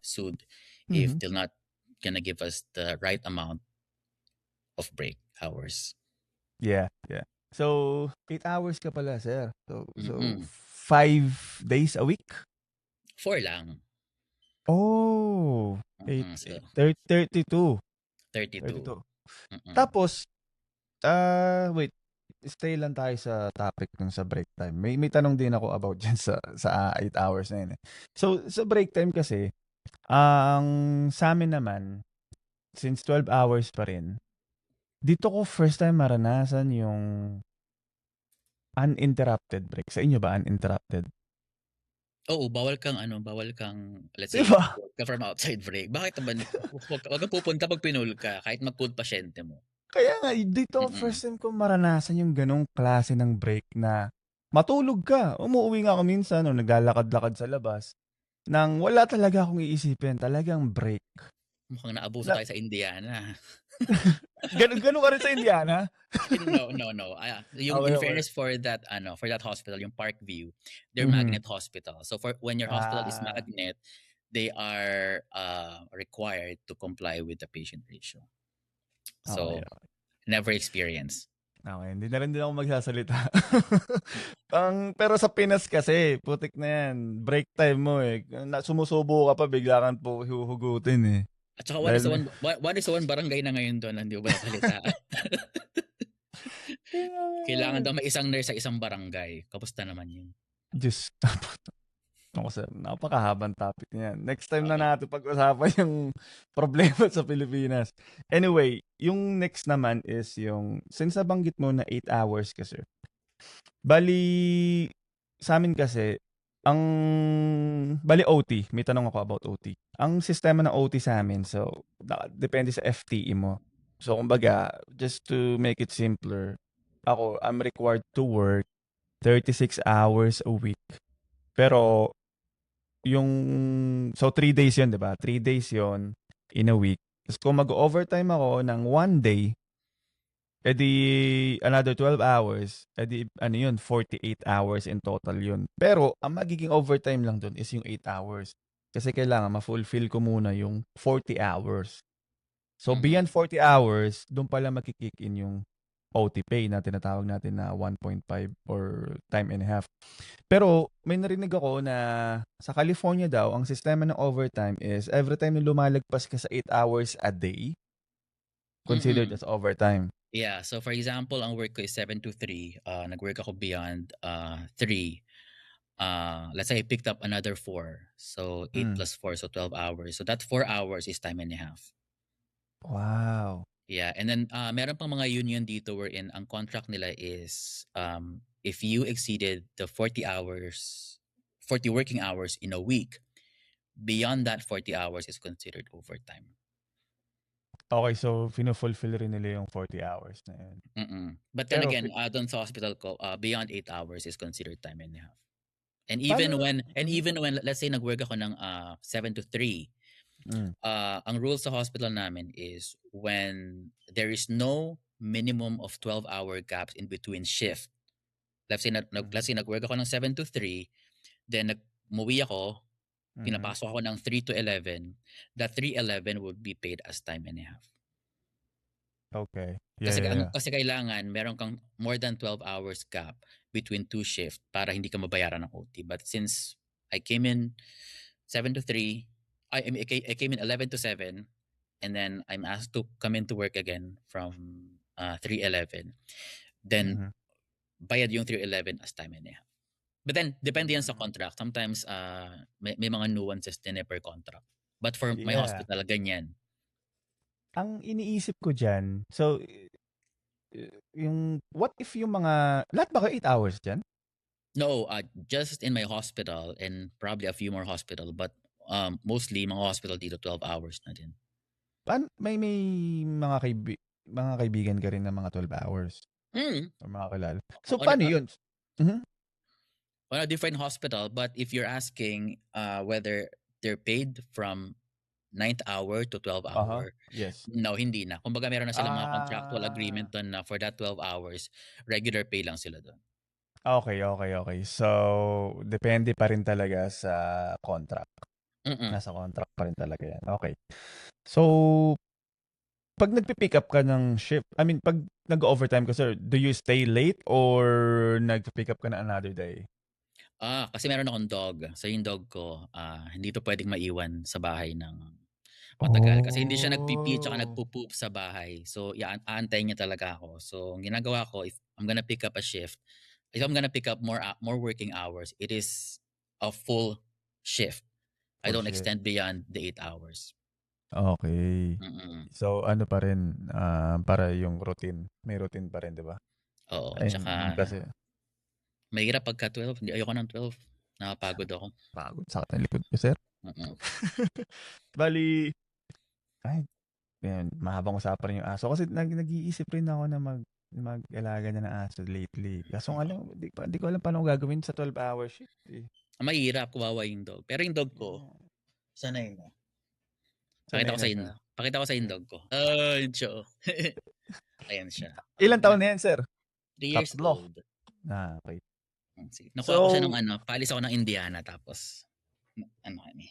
sued if mhm. they're not gonna give us the right amount of break hours. Yeah, yeah. So, 8 hours ka pala, sir. So Mm-mm. 5 days a week? 4 lang. Oh, 8, So 32. 32. 32. Mm. Tapos, wait, stay lang tayo sa topic ng sa break time. May tanong din ako about diyan sa 8 hours na yun, eh. So, sa break time kasi, ang sa'min naman, since 12 hours pa rin, dito ko first time maranasan yung uninterrupted break. Sa inyo ba uninterrupted? Oo, bawal kang let's 'Di say ba? mag-work ka from outside break. Bakit naman wag kang pupunta 'pag pinul ka kahit mag-cold pasyente mo. Kaya nga, dito ako Mm. first time ko maranasan yung gano'ng klase ng break na matulog ka. Umuuwi nga ako minsan o naglalakad-lakad sa labas nang wala talaga akong iisipin, talagang break. Mukhang naabuso Na tayo sa Indiana. gano'n ka rin sa Indiana? No. Yung Okey, in okey. fairness for that hospital, yung Parkview, they're Mhm. magnet hospital. So for when your hospital is Ah, magnet, they are required to comply with the patient ratio. okey, So never experience. okey. Hindi na rin din ako magsasalita. Pero sa Pinas kasi putik na 'yan, break time mo, eh, sumusubo ka pa bigla kang huhugutin, eh. At saka one is Dahil one is one barangay na ngayon doon, hindi mo ba nabalitaan? kaya nga, Kailangan eh. daw may isang nurse sa isang barangay. Kamusta naman yun? Diyos. Naku sir, napakahabang topic niyan. Next time na Oo. natin pag-usapan yung problema sa Pilipinas. Anyway, yung next naman is yung, since nabanggit mo na 8 hours ka sir, bali, sa amin kasi, bali OT, may tanong ako about OT. Ang sistema ng OT sa amin, so, depende sa FTE mo. So, kumbaga, just to make it simpler, I'm required to work 36 hours a week. Pero, so 3 days yun, 'di ba? 3 days yun in a week. Tapos kung mag-overtime ako ng 1 day, another 12 hours, ano yun, 48 hours in total yun. Pero ang magiging overtime lang dun is yung 8 hours. Kasi kailangan ma-fulfill ko muna yung 40 hours. So Mm-mm. beyond 40 hours, doon pala makikick in yung OT pay na tinatawag natin na 1.5 or time and a half. Pero may narinig ako na sa California daw, ang sistema ng overtime is every time na lumalagpas ka sa 8 hours a day, considered Mm-mm. as overtime. Yeah, so for example, ang work ko is 7 to 3. Nag-work ako beyond 3. Let's say I picked up another 4. So 8 Mm. plus 4, so 12 hours. So that 4 hours is time and a half. Wow. Yeah, and then meron pang mga union dito wherein ang contract nila is if you exceeded the 40 working hours in a week, beyond that 40 hours is considered overtime. Okay, so fino-fulfill rin nila yung 40 hours na yun. But then Pero again, doon sa hospital ko, beyond 8 hours is considered time and a half. And paano even when let's say nag-work ako ng 7 to 3, mm. ang rules sa hospital namin is when there is no minimum of 12-hour gaps in between shift. Let's say nag-work ako ng 7 to 3, then umuwi ako, pinapasok ako ng 3 to 11, that 3:11 would be paid as time and a half. Okay. Yeah. Kasi kailangan meron kang more than 12 hours gap between two shift para hindi ka mabayaran ng OT. But since I came in 7 to 3, I came in 11 to 7, and then I'm asked to come into work again from 3:11. Then bayad yung 3:11 as time and a half. But then depende yan sa contract. Sometimes may mga nuances din per contract. But for my hospital, ganyan. Ang iniisip ko dyan, so, what if yung mga, lahat ba kayo 8 hours dyan? No, just in my hospital and probably a few more hospital, but mostly mga hospital dito 12 hours na din. May mga kaibigan ka rin ng mga 12 hours? Or mga kilala? So, paano yun? On a different hospital, but if you're asking whether they're paid from 9th hour to 12 hour, yes. No, hindi na. Kumbaga meron na silang mga contractual agreement doon na for that 12 hours, regular pay lang sila doon. Okay. So, depende pa rin talaga sa contract. Nasa contract pa rin talaga yan. Okay. So, pag nagpi-pick up ka ng shift, I mean, pag nag-overtime ka, sir, do you stay late or nagpi-pick up ka na another day? Kasi meron akong dog. So yung dog ko, hindi to pwedeng maiwan sa bahay ng matagal. Kasi hindi siya nagpipi at nagpo-poop sa bahay. So, aantayin niya talaga ako. So, ang ginagawa ko, if I'm gonna pick up a shift, if I'm gonna pick up more working hours, it is a full shift. I don't extend beyond the 8 hours. Okay. So, ano pa rin, para yung routine. May routine pa rin, di ba? Oo. Tsaka, kasi, mahirap pagka 12. Hindi, ayoko ng 12. Nakapagod ako. Pagod. Sakit ng likod ko, sir. Bali, mahabang usapan rin yung aso. Kasi nag-iisip rin ako na mag-alaga na ng aso lately. Kaso hindi ko alam paano gagawin sa 12 hours shift. Mahirap, kawawa yung dog. Pero yung dog ko, sanay na. Pakita ko sa yung dog ko. Yun siya. Ayan siya. Ilan taon na yan, sir? 3 years old. Okay. Nakuha ko siya ng paalis ako ng Indiana, tapos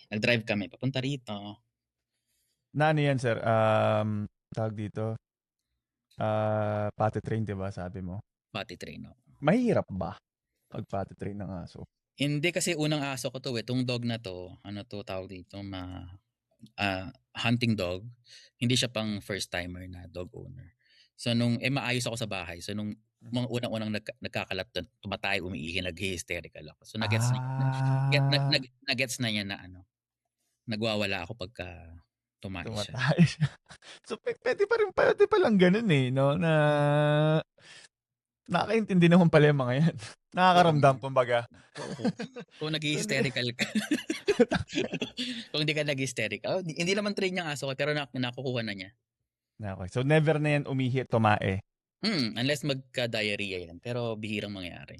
nag-drive kami papunta rito. Na ano yan, sir? Tawag dito, potty train, diba, sabi mo? Potty train, no? Mahirap ba pag potty train ng aso? Hindi, kasi unang aso ko to. Itong dog na to, tawag dito, hunting dog. Hindi siya pang first timer na dog owner. So nung maayos ako sa bahay. So nung mga unang-unang nagkakalat doon, tumatay, umiihi, nag-hysterical ako. So nagets na niya na nagwawala ako pagka tumatay siya. So pwede pa lang ganun no, na nakakaintindi naman pala yung mga yan. Nakakaramdam, kumbaga. Kung nag-hysterical ka. Kung hindi ka nag-hysterical. Hindi naman train yung aso ko, pero nakukuha na niya. Okay. So never na yan umihi, tumae? Unless magka-diarrhea yan. Pero bihirang mangyari.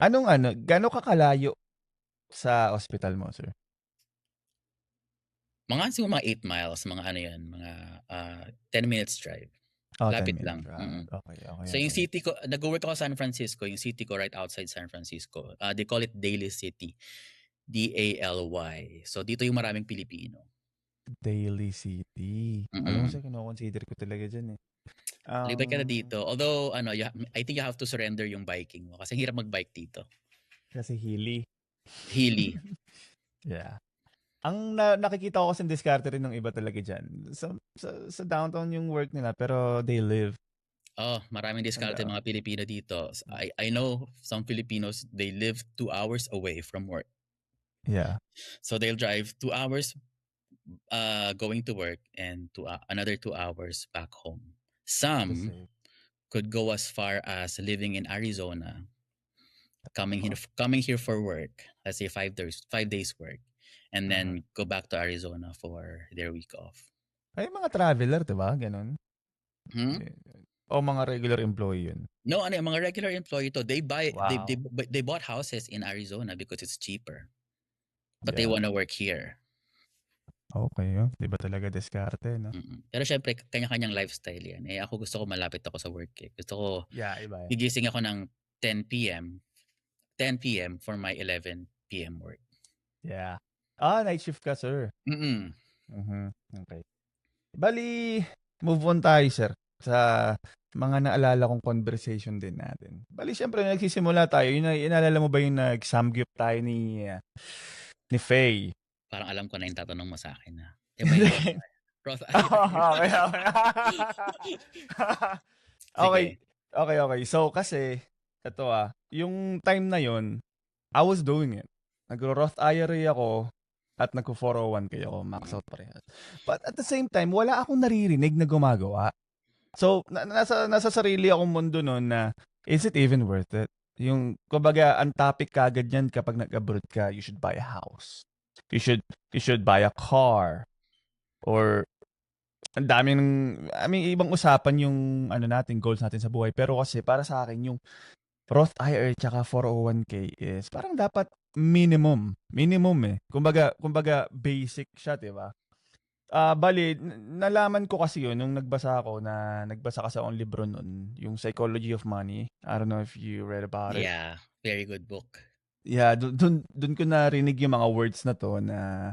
Gano'ng kakalayo sa hospital mo, sir? Mga 8 miles, mga mga 10 minutes drive. Lapit lang. Okay. So yung city ko, nag-work ako sa San Francisco, yung city ko right outside San Francisco. They call it Daly City. D-A-L-Y. So dito yung maraming Pilipino. Daly City. Alam mo, sir, kino-consider ko talaga dyan eh. Libre ka na dito. Although, I think you have to surrender yung biking mo. Kasi hirap mag-bike dito. Kasi hilly. Yeah. Ang nakikita ko kasi diskarte rin ng iba talaga dyan. Sa downtown yung work nila, pero they live. Maraming diskarte mga Pilipino dito. I know some Filipinos, they live 2 hours away from work. Yeah. So they'll drive 2 hours going to work and another 2 hours back home. Some could go as far as living in Arizona, coming here for work, let's say 5 days work, and then go back to Arizona for their week off. Ay, mga traveler, diba? Ganun. O mga regular employee yun? No, mga regular employee to. They bought houses in Arizona because it's cheaper. But they wanna work here. Okay, di ba talaga diskarte, no? Pero syempre, kanya-kanyang lifestyle yan. Ako gusto ko malapit ako sa work eh. Gusto ko, iba. gigising ako ng 10 p.m. 10 p.m. for my 11 p.m. work. Yeah. Night shift ka, sir. Mm-mm. Okay. Bali, move on tayo, sir, sa mga naalala kong conversation din natin. Bali, syempre, nagsisimula tayo. Inaalala mo ba yung nag-samgyup tayo ni Faye? Parang alam ko na yung tatanong mo sa akin na. Ba yung Roth Okay, okay. Okay. Sige. Okay. So, kasi, ito yung time na yon I was doing it. Nagro-Roth IRA ako at nagko-401k ako, max out parehas. But at the same time, wala akong naririnig na gumagawa. So, nasa sarili akong mundo noon na, is it even worth it? Yung, kumbaga, ang topic kagad yan kapag nag-abroad ka, you should buy a house. You should buy a car. Or, ang daming, ibang usapan yung, natin, goals natin sa buhay. Pero kasi, para sa akin, yung Roth IRA tsaka 401k is parang dapat minimum eh. Kumbaga basic siya, 'di ba? Bali nalaman ko kasi 'yun nung nagbasa kasi akong libro nun, yung Psychology of Money. I don't know if you read about it. Yeah, very good book. Yeah, dun ko narinig yung mga words na to na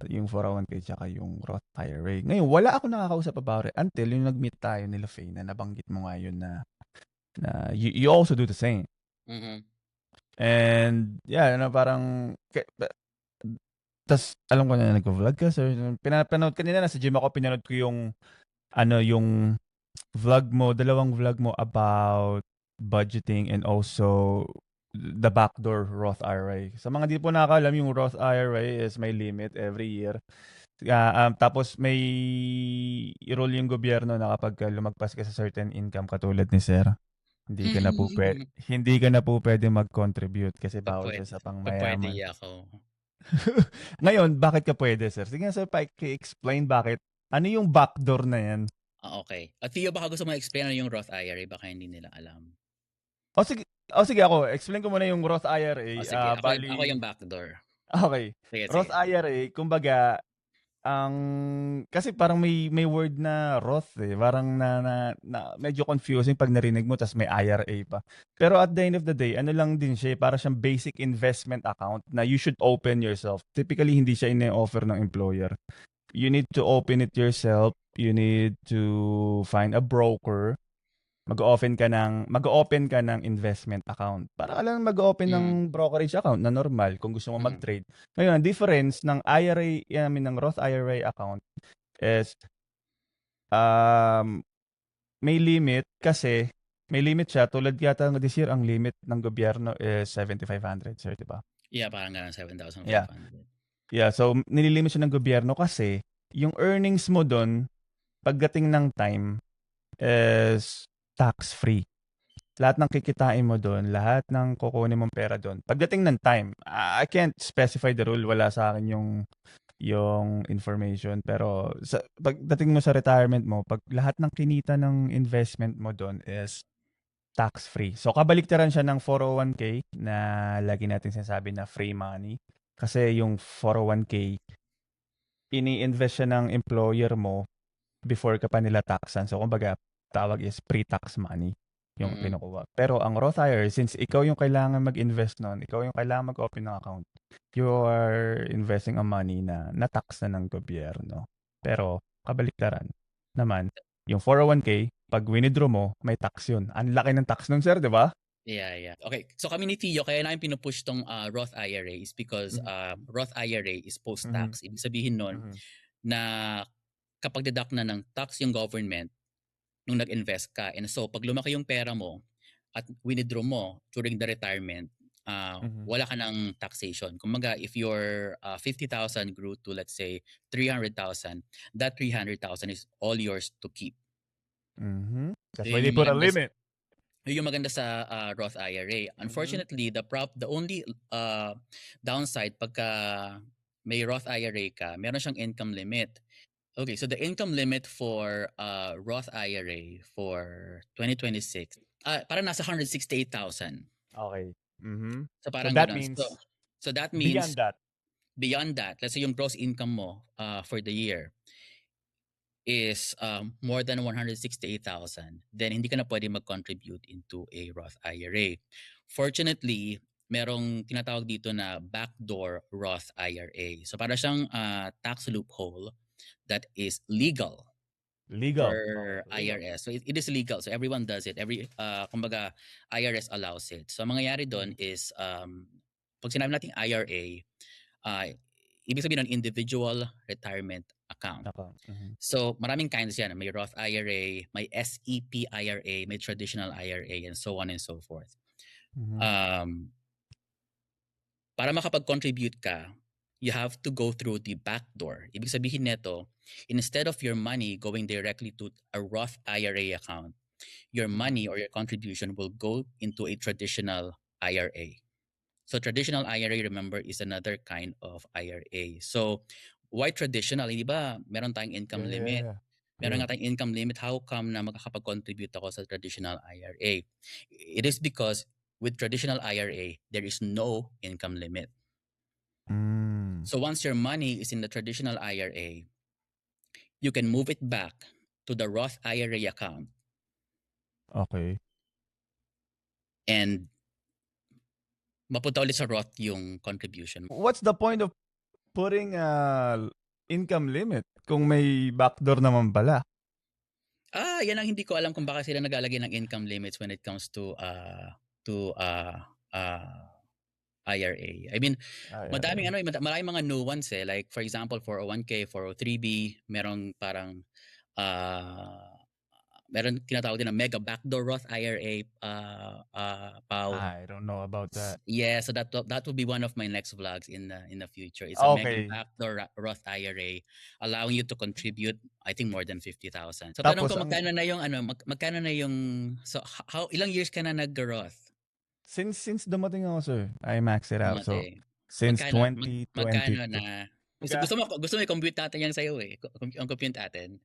yung 401k tsaka yung Roth IRA. Ngayon, wala ako nakakausap about it until yung nag-meet tayo nila Faye na nabanggit mo nga yun na you also do the same. Mm-hmm. And yeah, parang tas alam ko na nag-vlog ka, sir. Pinapanood kanina nasa gym ako, pinanood ko yung yung vlog mo, dalawang vlog mo about budgeting and also the backdoor Roth IRA. Sa mga di po nakakalam, yung Roth IRA is may limit every year. Tapos may rule yung gobyerno na kapag lumagpas ka sa certain income katulad ni sir, hindi ka na po pwede mag-contribute kasi bawal siya sa Pwede pangmayaman. ako. Ngayon, bakit ka pwede, sir? Sige nga, sir, explain bakit. Ano yung backdoor na yan? Okay. At Theo, baka gusto mo explain ano yung Roth IRA, baka hindi nila alam. Sige ako. Explain ko muna yung Roth IRA. Sige, ako yung backdoor. Okay. Sige. Roth IRA, kumbaga, kasi parang may word na Roth eh. Parang na medyo confusing pag narinig mo tas may IRA pa. Pero at the end of the day, ano lang din siya, para siyang basic investment account na you should open yourself. Typically hindi siya ine-offer ng employer. You need to open it yourself. You need to find a broker. Mag-open ka ng investment account. Para ka lang mag-open ng brokerage account na normal kung gusto mo mag-trade. Ngayon, ang difference ng ng Roth IRA account is may limit kasi may limit siya. Tulad yata this year, ang limit ng gobyerno is 7,500, sir, di ba? Yeah, parang ganun, 7,500. Yeah, so nililimit siya ng gobyerno kasi yung earnings mo doon, pagdating ng time, is tax-free. Lahat ng kikitain mo doon, lahat ng kukunin mong pera doon. Pagdating ng time, I can't specify the rule, wala sa akin yung information, pero pagdating mo sa retirement mo, pag lahat ng kinita ng investment mo doon is tax-free. So kabaliktaran siya ng 401k na lagi natin sinasabi na free money. Kasi yung 401k, ini-invest siya ng employer mo before ka pa nila taxan. So kumbaga, tawag is pre-tax money yung kinukuha. Pero ang Roth IRA, since ikaw yung kailangan mag-invest nun, ikaw yung kailangan mag-open ng account, you are investing ang money na na-tax na ng gobyerno. Pero kabaliktaran naman, yung 401k, pag winidraw mo, may tax yun. Ang laki ng tax nun, sir, di ba? Yeah. Okay, so kami ni Theo, kaya namin pinupush tong Roth IRA is because Roth IRA is post-tax. Ibig sabihin nun na kapag deduct na ng tax yung government nung nag-invest ka, and so pag lumaki yung pera mo at withdraw mo during the retirement, wala ka ng taxation. Kumaga, if your 50,000 grew to, let's say, 300,000, that 300,000 is all yours to keep. That's why they put a limit. Yung maganda sa Roth IRA. Unfortunately, the only downside pagka may Roth IRA ka, meron siyang income limit. Okay, so the income limit for Roth IRA for 2026, parang nasa 168,000. Okay. So parang that ganun. means so that means beyond that, let's say yung gross income mo for the year, is more than 168,000, then hindi ka na pwede mag-contribute into a Roth IRA. Fortunately, merong tinatawag dito na backdoor Roth IRA. So para siyang tax loophole that is legal Legal. for Legal. IRS. So it is legal. So everyone does it. Kumbaga, IRS allows it. So ang mangyayari doon is, pag sinabi natin IRA, ibig sabihin ng individual retirement account. So maraming kinds yan. May Roth IRA, may SEP IRA, may traditional IRA, and so on and so forth. Para makapag-contribute ka, you have to go through the back door. Ibig sabihin nito, instead of your money going directly to a Roth IRA account, your money or your contribution will go into a traditional IRA. So traditional IRA, remember, is another kind of IRA. So why traditional? Hindi ba meron tayong income limit? Meron nga tayong income limit. How come na makakapag-contribute ako sa traditional IRA? It is because with traditional IRA, there is no income limit. So once your money is in the traditional IRA, you can move it back to the Roth IRA account. Okay. And mapunta ulit sa Roth yung contribution. What's the point of putting income limit kung may backdoor naman pala? Yan ang hindi ko alam kung bakit sila naglalagay ng income limits when it comes to IRA. I mean, maraming mga nuance eh. Like for example, 401k, 403b, merong parang meron tinatawag din na mega backdoor Roth IRA, Pao. I don't know about that. Yeah, so that will be one of my next vlogs in the future. It's a mega backdoor Roth IRA allowing you to contribute, I think, more than 50,000. So tanong ko, magkano na yung so how ilang years ka na nag-Roth? Since dumating ako, sir, I maxed it out. So since 2022. Magkano na? Gusto mo i-compute natin yan sa'yo eh. Ang compute natin.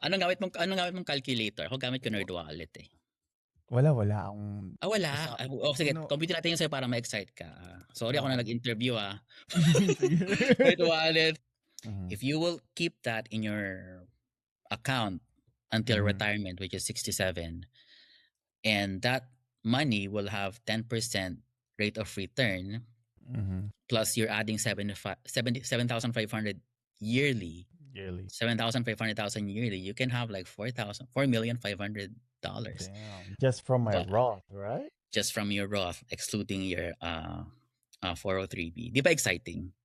Anong gamit mong calculator? Ako gamit ko NerdWallet eh. Wala akong... wala? Sige, compute natin yun sa'yo para ma-excite ka. Sorry ako na nag-interview NerdWallet. If you will keep that in your account until retirement, which is 67, and that money will have 10% rate of return, plus you're adding 7,500 yearly. 7,500,000 yearly, you can have like $4,500. Just from my Roth, right? Just from your Roth, excluding your 403b. Di ba exciting?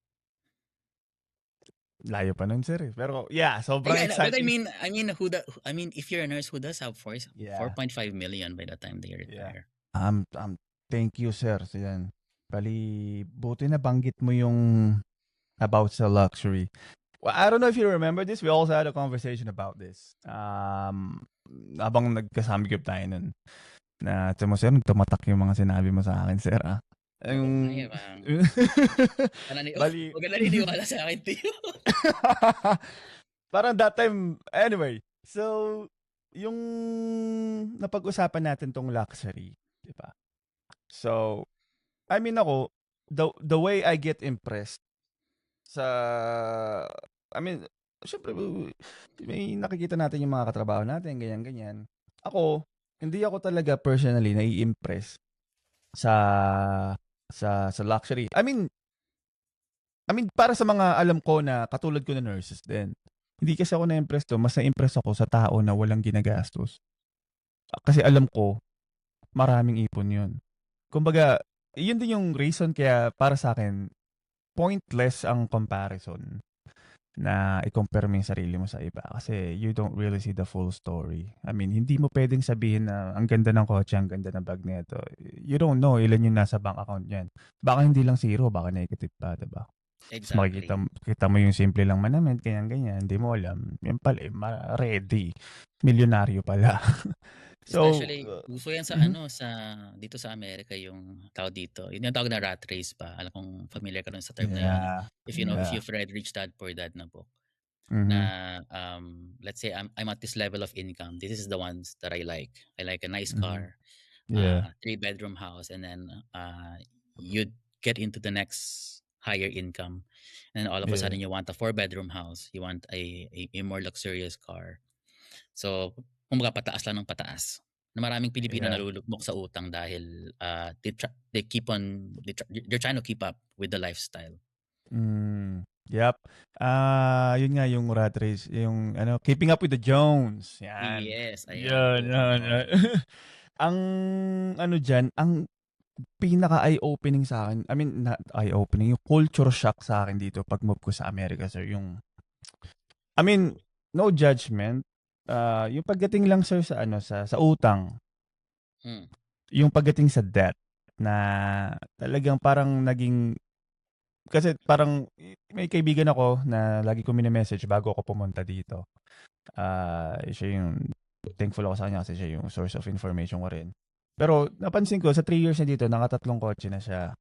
Layo pa nun, sir. Pero yeah, sobrang exciting. But I mean, if you're a nurse who does have 4.5 million by the time they retire. Thank you, sir. So yan. Bali, buti na banggit mo yung about sa luxury. Well, I don't know if you remember this. We also had a conversation about this. Habang nagkasamigip tayo nun. Na, sir, tumatak yung mga sinabi mo sa akin, sir. Bali. Huwag na niniwala sa akin, Tio. Parang that time, anyway. So, yung napag-usapan natin tong luxury, di ba? So, I mean ako, the way I get impressed syempre, may nakikita natin yung mga katrabaho natin, ganyan. Ako, hindi ako talaga personally nai-impress sa luxury. I mean, para sa mga alam ko na katulad ko na nurses din. Hindi kasi ako na-impress to, mas na-impress ako sa tao na walang ginagastos. Kasi alam ko, maraming ipon yun. Kumbaga, yun din yung reason kaya para sa akin, pointless ang comparison na i-compare mo yung sarili mo sa iba kasi you don't really see the full story. I mean, hindi mo pwedeng sabihin na ang ganda ng kotse, ang ganda ng bag nito. You don't know ilan yung nasa bank account niyan. Baka hindi lang zero, baka negative pa, diba? Exactly. Makikita mo yung simple lang manament, ganyan, hindi mo alam. Yan pala, ready. Milyonaryo pala. So, especially, uso yan sa dito sa Amerika yung tawag dito. Yun yung tawag na rat race pa. Alam kong familiar ka rin sa term na yun. If you've read Rich Dad Poor Dad na book. Na, let's say I'm at this level of income. This is the ones that I like. I like a nice car, 3-bedroom house, and then you'd get into the next higher income, and then all of a Yeah. sudden you want a 4-bedroom house, you want a more luxurious car. So, kumbaga pataas lang ng pataas. Na maraming Pilipino Yeah. nalulugmok sa utang dahil, they keep on they're trying to keep up with the lifestyle. Yep. Yun nga yung rat race, yung ano, Keeping Up with the Jones. Yan. Yes, ayan, Yan, yan, oo. yan. Ang ano diyan, ang pinaka eye-opening sa akin, I mean, not eye-opening, yung culture shock sa akin dito pag move ko sa Amerika, sir, yung I mean, no judgment. Yung pagdating lang, sir, sa ano, sa utang, Hmm, yung pagdating sa debt na talagang parang naging kasi parang may kaibigan ako na lagi ko mini-message bago ako pumunta dito. Siya yung thankful ako sa kanya kasi siya yung source of information ko rin. Pero napansin ko sa 3 years na dito, nakatatlong kotse na siya.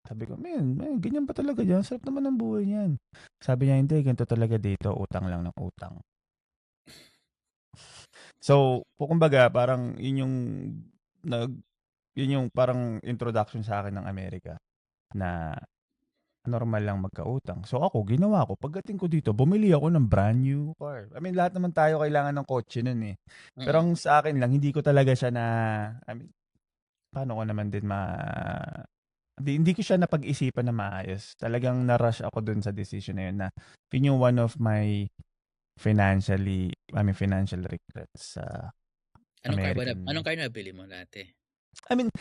Sabi ko, man, ganyan pa talaga diyan. Sarap naman ng buhay niyan. Sabi niya, hindi, ganito talaga dito. Utang lang ng utang. So, kumbaga, parang nag, yun yung parang introduction sa akin ng Amerika na normal lang magkautang. So ako, ginawa ko, pagdating ko dito, bumili ako ng brand new car. I mean, lahat naman tayo kailangan ng kotse nun eh. Pero mm. ang sa akin lang, hindi ko talaga siya na, I mean, paano ko naman din hindi ko siya napag-isipan na maayos. Talagang na-rush ako dun sa decision na yun na yun yung one of my financial regrets sa Anong American. car na nabili mo dati? I mean,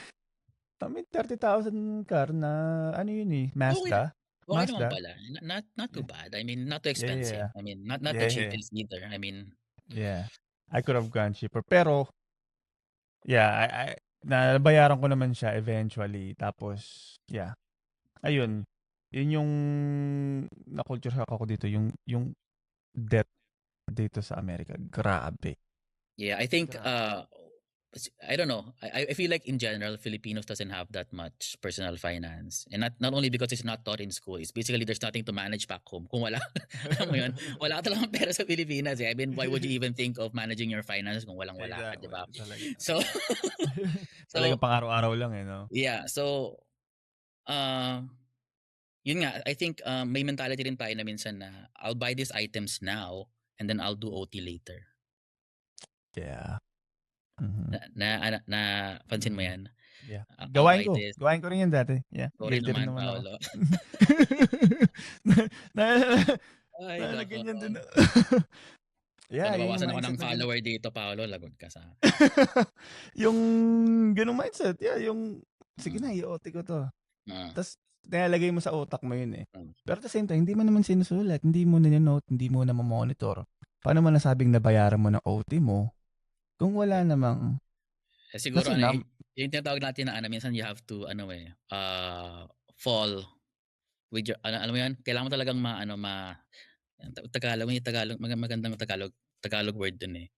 30,000 car na ano yun eh, Okay na Mazda. okey naman Mazda. pala. Not too Yeah. bad. I mean, not too Yeah, yeah, expensive. yeah. I mean, not the Yeah, yeah. cheapest either. I mean, Yeah. I could have gone cheaper. Pero, yeah, nabayaran ko naman siya eventually. Tapos, yeah. Ayun. Yun yung na-culture shock ako dito. Yung debt dito sa Amerika. Grabe. yeah, I think, Grabe. I don't know. I feel like in general, Filipinos doesn't have that much personal finance. And not only because it's not taught in school, it's basically there's nothing to manage back home. Kung wala, alam mo yun, wala ka talagang pera sa Pilipinas eh. I mean, why would you even think of managing your finance kung walang-wala ka, di Exactly. ba? Talaga. So, Talagang so, pang-araw-araw lang eh, no? yeah. So, uh, yun nga, I think may mentality rin tayo na minsan na I'll buy these items now and then I'll do OT later. Yeah. Mhm. Na pansin mo Mhm. yan? Yeah. I'll Gawain buy ko. this. Gawain ko rin yan dati. Yeah. Ikaw rin Guilty rin naman, naman ako. Paolo. na, na, Ay, na nako. ganyan din. Kung Yeah, yun yung nabawasan ako mindset ng na follower dito, Paolo, lagot ka sa akin. yung ganung mindset, yeah, yung sige Mm, na, i-OT ko to. mm, Tapos nilalagay mo sa utak mo yun eh. mm. Pero at the same time, hindi mo naman sinusulat, hindi mo nino-note, hindi mo na monitor. Paano mo nasabing nabayaran mo ng OT mo kung wala namang Siguro kasi yung tinatawag natin na minsan you have to fall with your alam mo yan, kailangan mo talagang Tagalog, magandang Tagalog word dun eh.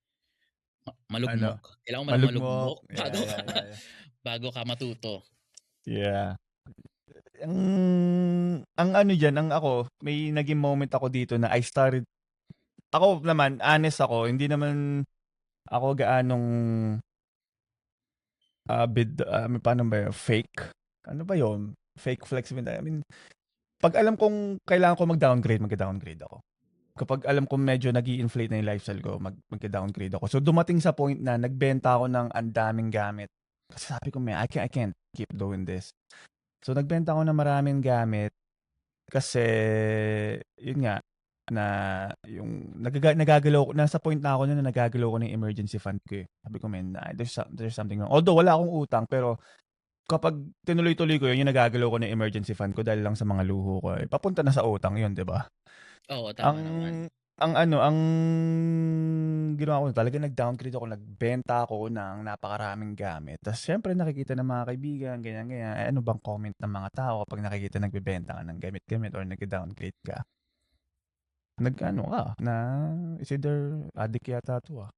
ano, Malugmok. Kailangan mo palang malugmok. malugmok Yeah, yeah, yeah, yeah. bago ka matuto. Yeah. Ang ano diyan, ang ako, may naging moment ako dito na ako naman, honest ako, hindi naman ako gaanong paano ba yun? Fake? Ano ba yun? Fake flexibility. I mean, 'pag alam kong kailangan ko mag-downgrade, magda-downgrade ako. Kapag alam kong medyo nag-i-inflate na yung lifestyle ko, magda-downgrade ako. So, dumating sa point na nagbenta ako ng ang daming gamit. Kasi sabi ko, "Man, I can't keep doing this." So, nagbenta ako ng maraming gamit kasi yun nga, na yung nagagalaw ko nasa point na ako na nagagalaw ko ng emergency fund ko, eh. Sabi ko, "Man, there's something wrong." Although wala akong utang, pero kapag tinuloy-tuloy ko yun, yung nagagalaw ko ng emergency fund ko dahil lang sa mga luho ko, eh, papunta na sa utang yun, 'di ba? Oo, Ang tama naman. ang ginawa ko talagang nag-downgrade ako, nagbenta ako ng napakaraming gamit. Ta's siyempre nakikita ng mga kaibigan, ganyan, ganyan. Eh, ano bang comment ng mga tao kapag nakikita nagbebenta ka ng gamit-gamit or nagda-downgrade ka? Nag-ano ka, na it's either adik yata 'to, ah.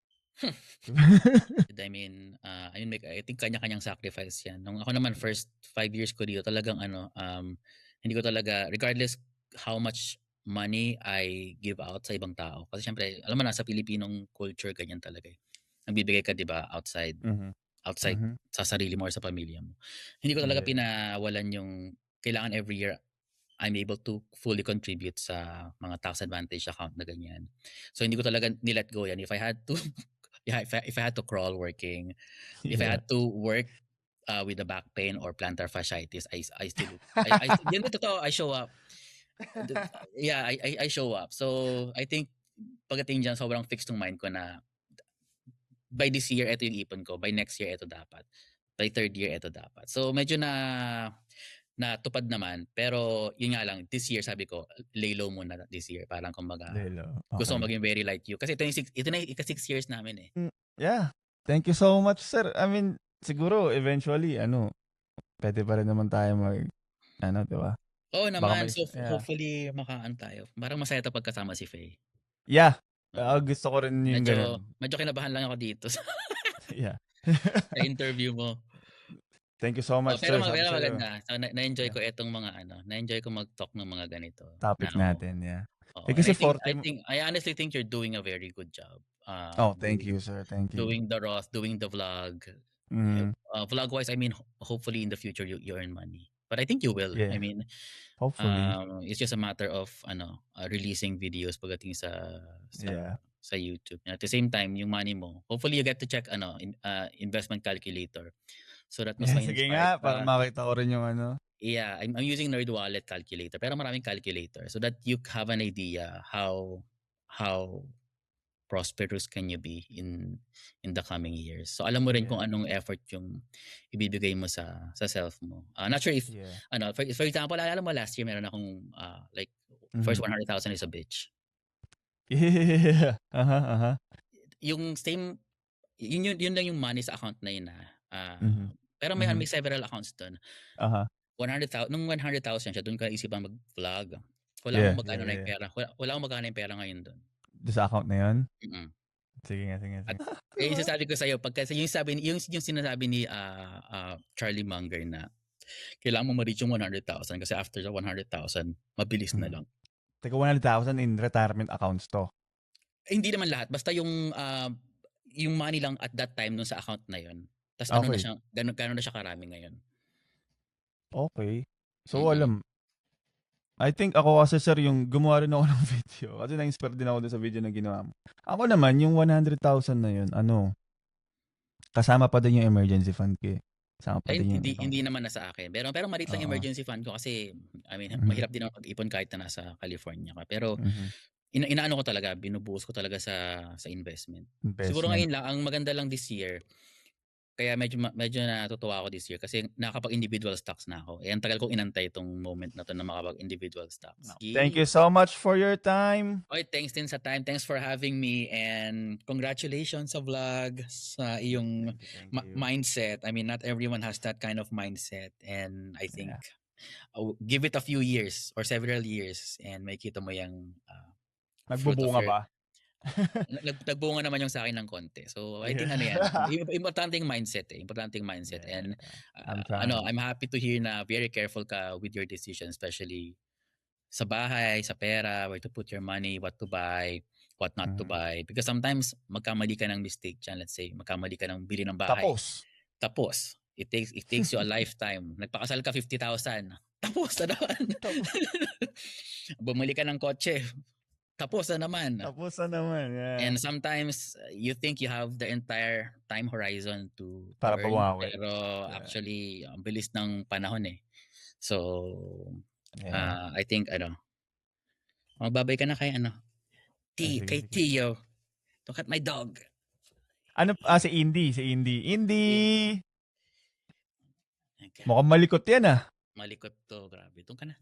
I think kanya-kanyang sacrifice 'yan. Nung ako naman first 5 years ko dito talagang hindi ko talaga regardless how much money I give out sa ibang tao. Kasi siyempre alam mo na sa Pilipinong culture ganyan talaga, eh. Nagbibigay ka 'di ba outside Mhm, outside mhm. sa sarili mo or sa pamilya mo. Hindi ko talaga Yeah. pinawalan yung kailangan every year I'm able to fully contribute sa mga tax advantage account na ganyan. So hindi ko talaga nilet go yan. If I had to, yeah, if I had to crawl working, if I Yeah. had to work with the back pain or plantar fasciitis, I still, yun yung totoo, I show up. Yeah, I show up. So I think pagdating dyan, sobrang fixed ng mind ko na by this year, ito yung ipon ko. By next year, ito dapat. By third year, ito dapat. So medyo natupad naman. Pero yun nga lang, this year sabi ko, lay low muna this year. Parang kumbaga, Lelo. gusto ko Okay. maging very like you. Kasi ito na yung 6 years namin eh. Yeah. Thank you so much, sir. I mean, siguro, eventually, pwede pa rin naman tayo di ba? Oo Baka naman. may, So yeah. hopefully, makaan tayo. Parang masaya ito pagkasama si Faye. Yeah. Gusto ko rin yung ganun. Medyo kinabahan lang ako dito Yeah. sa interview mo. Thank you so much, Pero sir. Sabi sa'yo, maganda. So, na-enjoy Yeah. ko itong mga na-enjoy ko mag-talk ng mga ganito. topic natin, yeah. Oo. Kasi I honestly think you're doing a very good job. thank you, sir. Thank you. Doing the Roth, doing the vlog. Vlog-wise, I mean, hopefully in the future you earn money. But I think you will. Yeah. I mean, Hopefully. it's just a matter of releasing videos pagdating sa Yeah. sa YouTube. At the same time, yung money mo, hopefully you get to check investment calculator. So that mas Sige nga, para makita ko rin yung Yeah, I'm using NerdWallet calculator, pero maraming calculator so that you have an idea how prosperous can you be in the coming years. So alam mo rin kung anong effort yung ibibigay mo sa self mo. Not sure if for example, alam mo last year meron akong like first 100,000 is a bitch. Yeah. Yung same yun lang yung money sa account na yun pero may several accounts doon. 100,000 nung 100,000 siya doon ka isipang mag-vlog. Wala akong magkano na yung pera. Wala akong magkano yung pera ngayon doon. Sa account na yun? Sige. At yung sinasabi ko sa'yo, pagka yung sinasabi ni Charlie Munger na kailangan mo ma-reach yung 100,000 kasi after the 100,000, mabilis na lang. Teka, 100,000 in retirement accounts to? Hindi naman lahat. Basta yung money lang at that time dun sa account na yun. Tapos gano'n na siya karami ngayon. Okay. So, I think ako kasi, sir, yung gumawa rin ako ng video. Kasi na-inspire din ako doon sa video na ginawa mo. Ako naman, yung 100,000 na yun, kasama pa din yung emergency fund ko. Kasama pa din yung hindi naman na sa akin. Pero maliit lang emergency fund ko kasi, I mean, mahirap din ako mag-ipon kahit na nasa California ka. Pero, inaano ko talaga, binubuhos ko talaga sa investment. Siguro ngayon lang, ang maganda lang this year, kaya medyo natutuwa ako this year kasi nakakapag-individual stocks na ako. Ang tagal kong inantay itong moment na to na makapag-individual stocks. Thank you so much for your time. Okay, thanks din sa time. Thanks for having me and congratulations sa vlog, sa iyong mindset. I mean, not everyone has that kind of mindset and I think give it a few years or several years and makita mo yung nagbubunga ba? Nagbunga naman yung sa akin ng konti. So, I think importante yung mindset and I'm happy to hear na very careful ka with your decision, especially sa bahay, sa pera, where to put your money, what to buy, what not to buy. Because sometimes magkamali ka ng mistake dyan. Let's say, magkamali ka ng bili ng bahay. Tapos. It takes you a lifetime. Nagpakasal ka 50,000. Tapos na naman. Bumili ka ng kotse. Tapos na naman. Yeah. And sometimes you think you have the entire time horizon to para earn, pawawi. pero actually ang bilis ng panahon eh. So I think magbabay ka na kay kay Tio. Look at my dog. Si Indy. Indy. Okay. Mukhang malikot yan Malikot to, grabe. Doon ka na.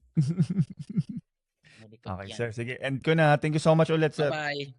Okay, sir. Sige, end ko na. Thank you so much ulit, sir. Bye-bye.